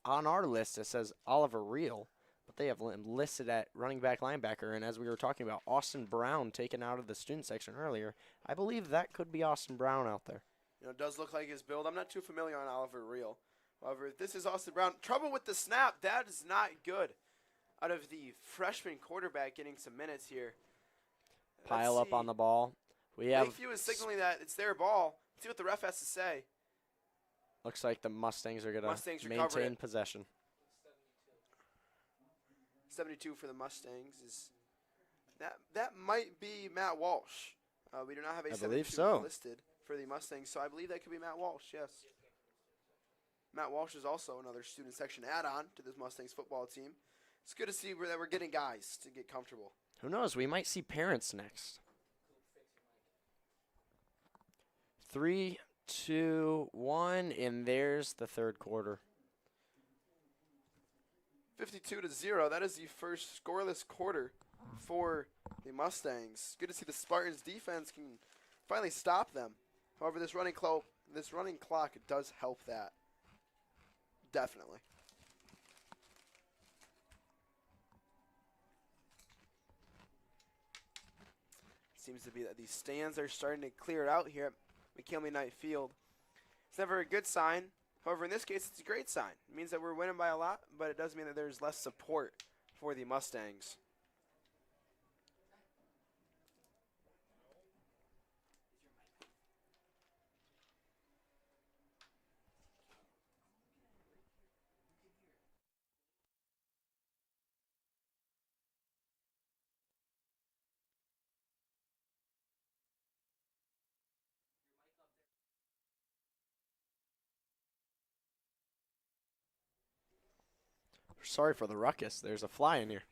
On our list, it says Oliver Reel, but they have him listed at running back linebacker. And as we were talking about Austin Brown taken out of the student section earlier, I believe that could be Austin Brown out there. You know, it does look like his build. I'm not too familiar on Oliver Reel. However, if this is Austin Brown. Trouble with the snap. That is not good. Out of the freshman quarterback getting some minutes here. Pile up on the ball. Lakeview is signaling that it's their ball. Let's see what the ref has to say. Looks like the Mustangs are going to maintain possession. 72 for the Mustangs. That might be Matt Walsh. We do not have a 72 listed for the Mustangs, so I believe that could be Matt Walsh, yes. Matt Walsh is also another student section add-on to this Mustangs football team. It's good to see that we're getting guys to get comfortable. Who knows? We might see parents next. 3, 2, 1, and there's the third quarter. 52-0. That is the first scoreless quarter for the Mustangs. Good to see the Spartans' defense can finally stop them. However, this running clock does help that. Definitely. Seems to be that these stands are starting to clear out here at McKinley Knight Field. It's never a good sign. However, in this case, it's a great sign. It means that we're winning by a lot, but it does mean that there's less support for the Mustangs. Sorry for the ruckus. There's a fly in here.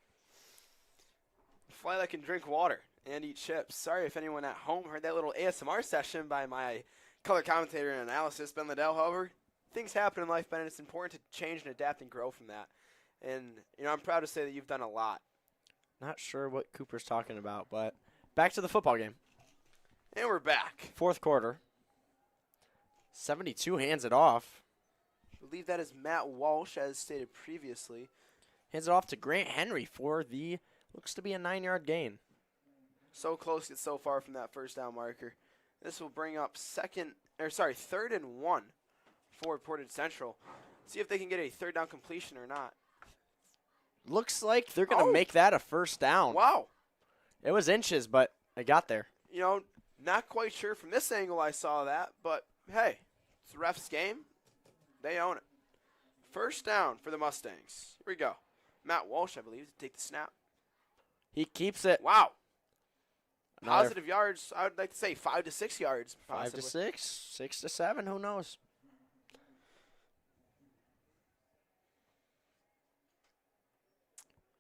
Fly that can drink water and eat chips. Sorry if anyone at home heard that little ASMR session by my color commentator and analysis, Ben Liddell. However, things happen in life, Ben, and it's important to change and adapt and grow from that. And, I'm proud to say that you've done a lot. Not sure what Cooper's talking about, but back to the football game. And we're back. Fourth quarter. 72 hands it off. I believe that is Matt Walsh, as stated previously. Hands it off to Grant Henry for the, looks to be a 9-yard gain. So close yet so far from that first down marker. This will bring up third and 1 for Portage Central. See if they can get a third down completion or not. Looks like they're going to make that a first down. Wow. It was inches, but they got there. Not quite sure from this angle I saw that, but hey, it's the ref's game. They own it. First down for the Mustangs. Here we go. Matt Walsh, I believe, to take the snap. He keeps it. Wow. Another Positive yards, I would like to say 5 to 6 yards. 5 to 6, 6 to 7, who knows?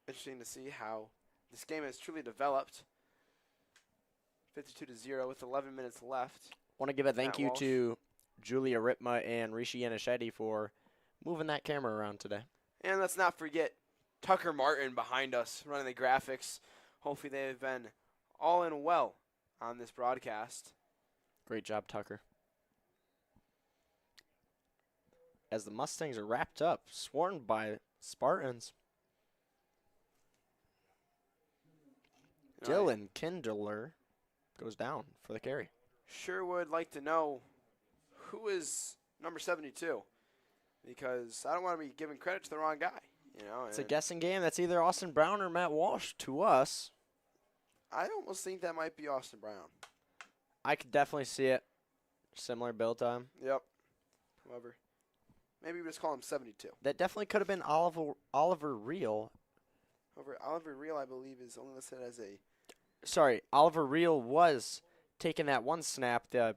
Interesting to see how this game has truly developed. 52-0 with 11 minutes left. Want to give a thank Matt you Walsh. to Julia Ritma and Rishi Yanichetti for moving that camera around today. And let's not forget Tucker Martin behind us running the graphics. Hopefully they have been all in well on this broadcast. Great job, Tucker. As the Mustangs are wrapped up, swarmed by Spartans. Dylan Kindler goes down for the carry. Sure would like to know who is number 72, because I don't want to be giving credit to the wrong guy. It's a guessing game. That's either Austin Brown or Matt Walsh to us. I almost think that might be Austin Brown. I could definitely see it. Similar build time. Yep. However, maybe we just call him 72. That definitely could have been Oliver Reel. However, Oliver Reel, I believe, is only listed as a... Sorry, Oliver Reel was taking that one snap a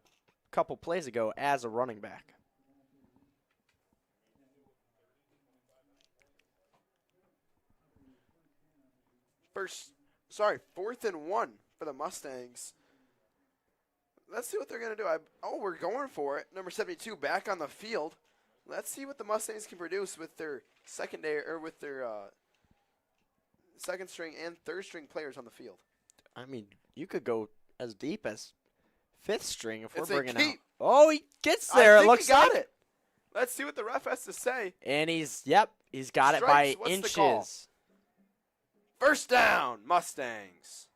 couple plays ago as a running back. Fourth and 1 for the Mustangs. Let's see what they're going to do. We're going for it. Number 72 back on the field. Let's see what the Mustangs can produce with their second string and third string players on the field. I mean, you could go as deep as fifth string if It's we're a bringing keep. out. Oh, he gets there. I It think looks he got like it. Let's see what the ref has to say. And he's got Stripes, it by what's the call? inches. First down, Mustangs.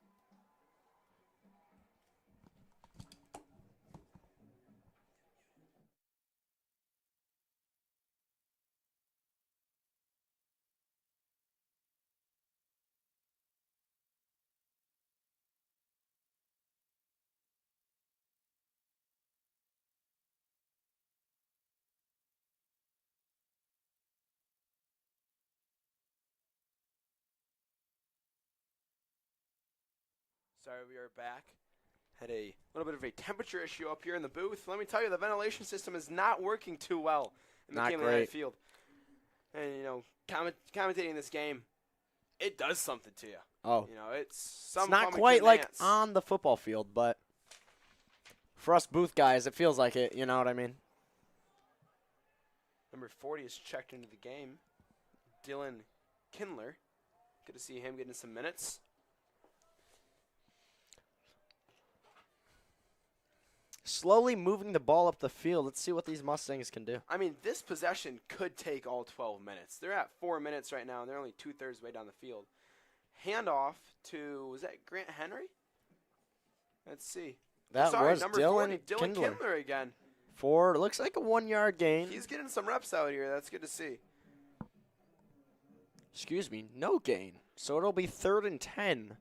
Sorry, we are back. Had a little bit of a temperature issue up here in the booth. Let me tell you, the ventilation system is not working too well in the Not Kinley great. Knight field. And, commentating this game, it does something to you. Oh, It's it's some not quite like on the football field, but for us booth guys, it feels like it. You know what I mean? Number 40 is checked into the game. Dylan Kindler. Good to see him getting some minutes. Slowly moving the ball up the field. Let's see what these Mustangs can do. I mean, this possession could take all 12 minutes. They're at 4 minutes right now, and they're only 2/3 way down the field. Handoff to, was that Grant Henry? Let's see. That was number Dylan 40, Dylan Kindler. Kindler again. For looks like a 1-yard gain. He's getting some reps out here. That's good to see. Excuse me, no gain. So it'll be 3rd and 10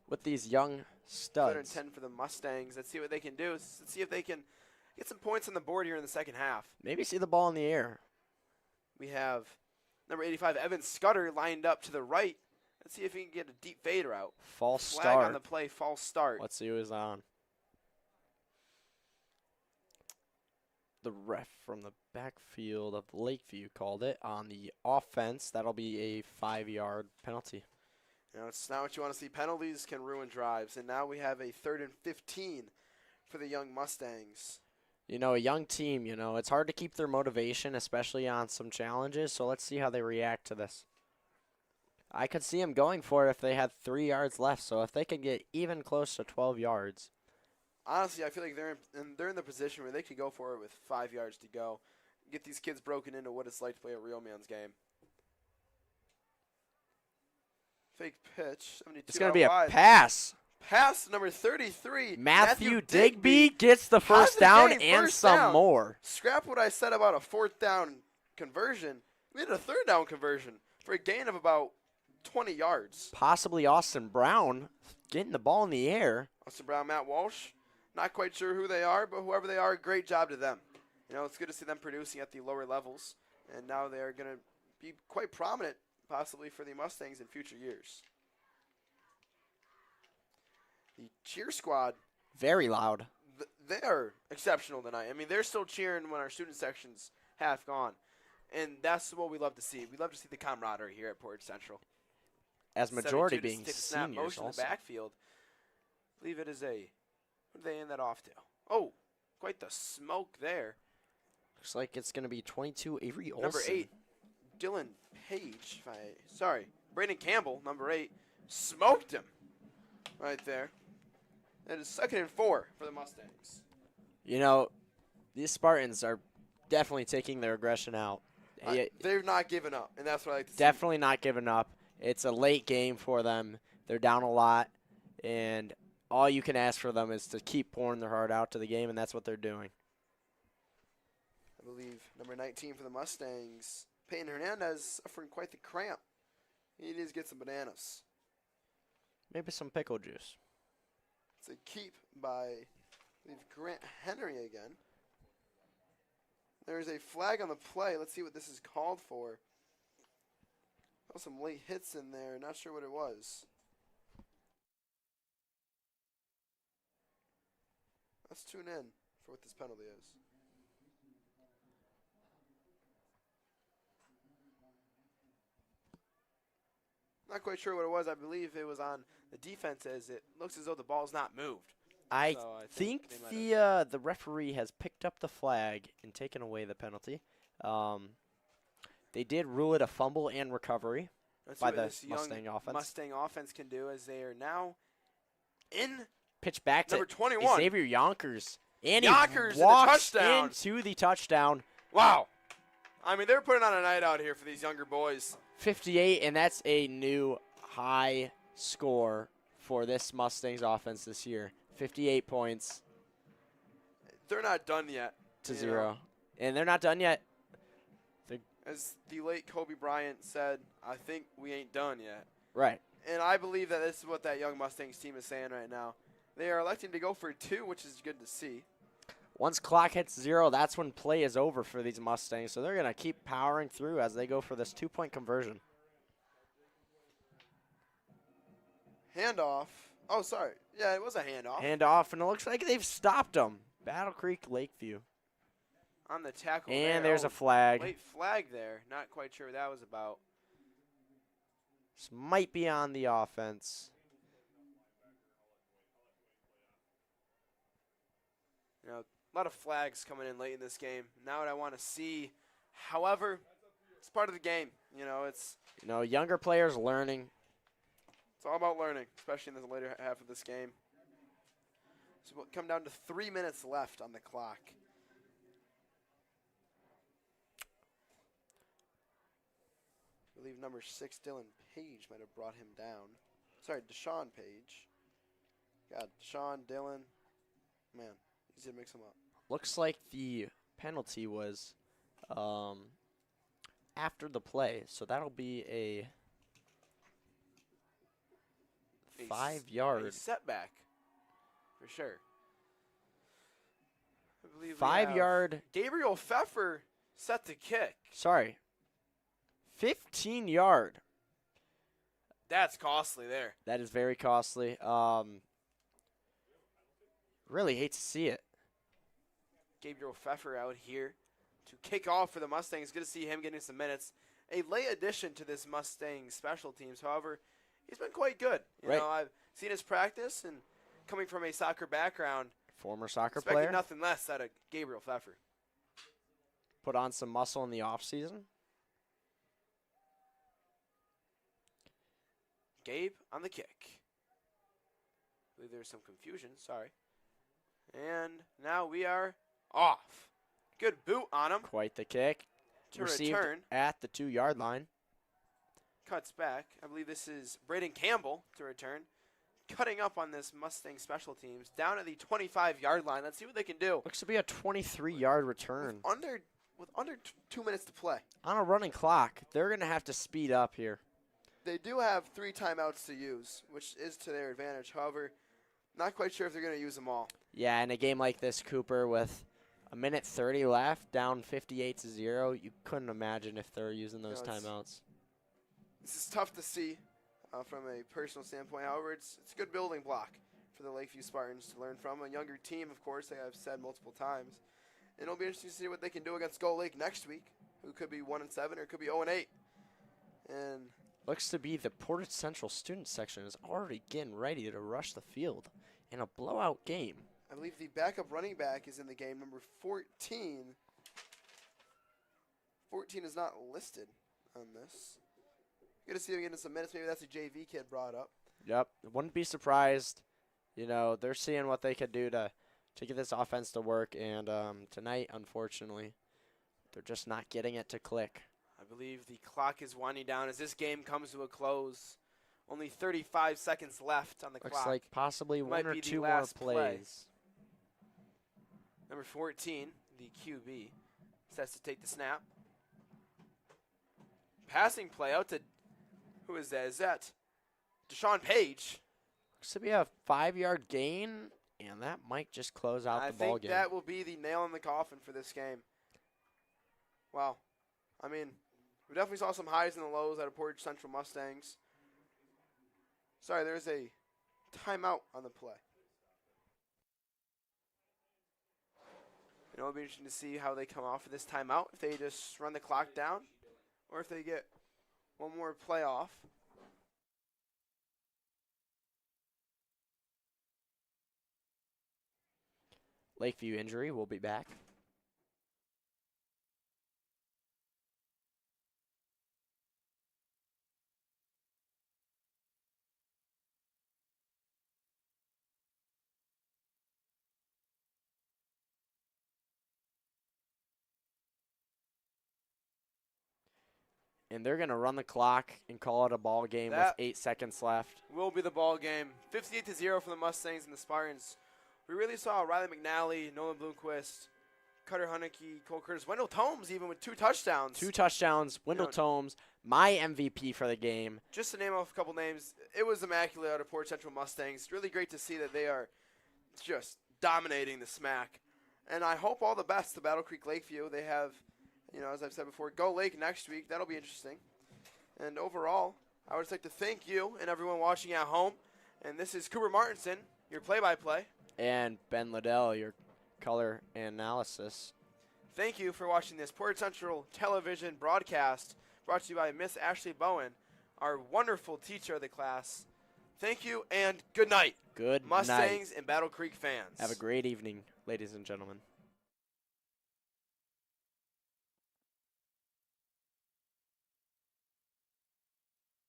with these young studs. 3rd and 10 for the Mustangs. Let's see what they can do. Let's see if they can get some points on the board here in the second half. Maybe see the ball in the air. We have number 85, Evan Scudder, lined up to the right. Let's see if he can get a deep fade route. False Flag start. on the play, false start. Let's see who is on. The ref from the backfield of Lakeview called it. On the offense, that'll be a 5-yard penalty. You know, it's not what you want to see. Penalties can ruin drives, and now we have a 3rd and 15 for the young Mustangs. You know, a young team, you know, it's hard to keep their motivation, especially on some challenges, so let's see how they react to this. I could see them going for it if they had 3 yards left, so if they could get even close to 12 yards. Honestly, I feel like they're in the position where they could go for it with 5 yards to go. Get these kids broken into what it's like to play a real man's game. Fake pitch, 72. It's going to be a pass. Pass number 33. Matthew Digby gets the first down and some more. Scrap what I said about a 4th down conversion. We had a 3rd down conversion for a gain of about 20 yards. Possibly Austin Brown getting the ball in the air. Austin Brown, Matt Walsh. Not quite sure who they are, but whoever they are, great job to them. You know, it's good to see them producing at the lower levels, and now they are going to be quite prominent, possibly for the Mustangs in future years. The cheer squad. Very loud. They are exceptional tonight. I mean, they're still cheering when our student section's half gone, and that's what we love to see. We love to see the camaraderie here at Portage Central. As majority being snap seniors motion also. In the backfield. I believe it is a, what did they hand that off to? Oh, quite the smoke there. Looks like it's going to be 22 Avery Olson. Number 8, Dylan Page. Brandon Campbell, number 8, smoked him right there. That is 2nd and 4 for the Mustangs. You know, these Spartans are definitely taking their aggression out. They're not giving up, and that's what I like to see. Definitely not giving up. It's a late game for them. They're down a lot, and all you can ask for them is to keep pouring their heart out to the game, and that's what they're doing. I believe number 19 for the Mustangs, Peyton Hernandez, suffering quite the cramp. He needs to get some bananas. Maybe some pickle juice. It's a keep by, I believe, Grant Henry again. There's a flag on the play. Let's see what this is called for. Some late hits in there. Not sure what it was. Let's tune in for what this penalty is. Not quite sure what it was. I believe it was on the defense, as it looks as though the ball's not moved. I think the referee has picked up the flag and taken away the penalty. They did rule it a fumble and recovery by the Mustang offense. Mustang offense can do, as they are now in pitch back to number 21. Xavier Yonkers. And Yonkers he walks touchdown. into the touchdown. Wow. I mean, they're putting on a night out here for these younger boys. 58, and that's a new high score for this Mustangs offense this year. 58 points. They're not done yet. To 0. And they're not done yet. As the late Kobe Bryant said, I think we ain't done yet. Right. And I believe that this is what that young Mustangs team is saying right now. They are electing to go for 2, which is good to see. Once clock hits 0, that's when play is over for these Mustangs. So they're going to keep powering through as they go for this 2-point conversion. Handoff. Oh, sorry. Yeah, it was a handoff. Handoff, and it looks like they've stopped them. Battle Creek, Lakeview. On the tackle and there's a flag. Late flag there. Not quite sure what that was about. This might be on the offense. You know, a lot of flags coming in late in this game. Now what I want to see, however, it's part of the game. You know, it's younger players learning. It's all about learning, especially in the later half of this game. So we'll come down to 3 minutes left on the clock. I believe number 6, Dylan Page, might have brought him down. Sorry, Deshaun Page. God, Deshaun, Dylan. Man, easy to mix them up. Looks like the penalty was after the play, so that'll be a 5-yard. A setback, for sure. I believe 5-yard. Gabriel Pfeffer set the kick. Sorry. 15-yard. That's costly there. That is very costly. Really hate to see it. Gabriel Pfeffer out here to kick off for the Mustangs. Good to see him getting some minutes. A late addition to this Mustang special teams. However, he's been quite good. You know, I've seen his practice, and coming from a soccer background, former soccer expecting player, nothing less out of Gabriel Pfeffer. Put on some muscle in the offseason. Gabe on the kick. I believe there's some confusion. Sorry. And now we are off. Good boot on him. Quite the kick. To Received return. at the 2-yard line. Cuts back. I believe this is Braden Campbell to return. Cutting up on this Mustang special teams. Down at the 25-yard line. Let's see what they can do. Looks to be a 23-yard return. With under 2 minutes to play. On a running clock, they're going to have to speed up here. They do have 3 timeouts to use, which is to their advantage. However, not quite sure if they're going to use them all. Yeah, in a game like this, Cooper, with a minute 30 left, down 58-0, you couldn't imagine if they're using those timeouts. This is tough to see from a personal standpoint. However, it's a good building block for the Lakeview Spartans to learn from. A younger team, of course, like I've said multiple times. And it'll be interesting to see what they can do against Gull Lake next week, who could be 1-7 or could be 0-8. And looks to be the Portage Central student section is already getting ready to rush the field in a blowout game. I believe the backup running back is in the game, number 14. 14 is not listed on this. Good to see him getting some minutes. Maybe that's a JV kid brought up. Yep. Wouldn't be surprised. You know, they're seeing what they could do to get this offense to work. And tonight, unfortunately, they're just not getting it to click. I believe the clock is winding down as this game comes to a close. Only 35 seconds left on the clock. Looks like possibly one or two more last plays. Play. Number 14, the QB, sets to take the snap. Passing play out to, who is that? Is that Deshaun Page? Looks to be a 5-yard gain, and that might just close out the ball game. I think that will be the nail in the coffin for this game. Wow. I mean, we definitely saw some highs and the lows out of Portage Central Mustangs. Sorry, there's a timeout on the play. You know, it'll be interesting to see how they come off of this timeout. If they just run the clock down, or if they get one more play off. Lakeview injury will be back. And they're going to run the clock and call it a ball game with 8 seconds left. Will be the ball game. 58-0 for the Mustangs and the Spartans. We really saw Riley McNally, Nolan Bloomquist, Cutter Hunnicky, Cole Curtis, Wendell Tomes even with 2 touchdowns. 2 touchdowns. Wendell Tomes, my MVP for the game. Just to name off a couple names, it was immaculate out of Portage Central Mustangs. Really great to see that they are just dominating the SMAC. And I hope all the best to Battle Creek Lakeview. They have, you know, as I've said before, Go Lake next week. That'll be interesting. And overall, I would just like to thank you and everyone watching at home. And this is Cooper Martinson, your play-by-play. And Ben Liddell, your color analysis. Thank you for watching this Portage Central television broadcast brought to you by Miss Ashley Bowen, our wonderful teacher of the class. Thank you and good night. Good Mustangs night. and Battle Creek fans. Have a great evening, ladies and gentlemen.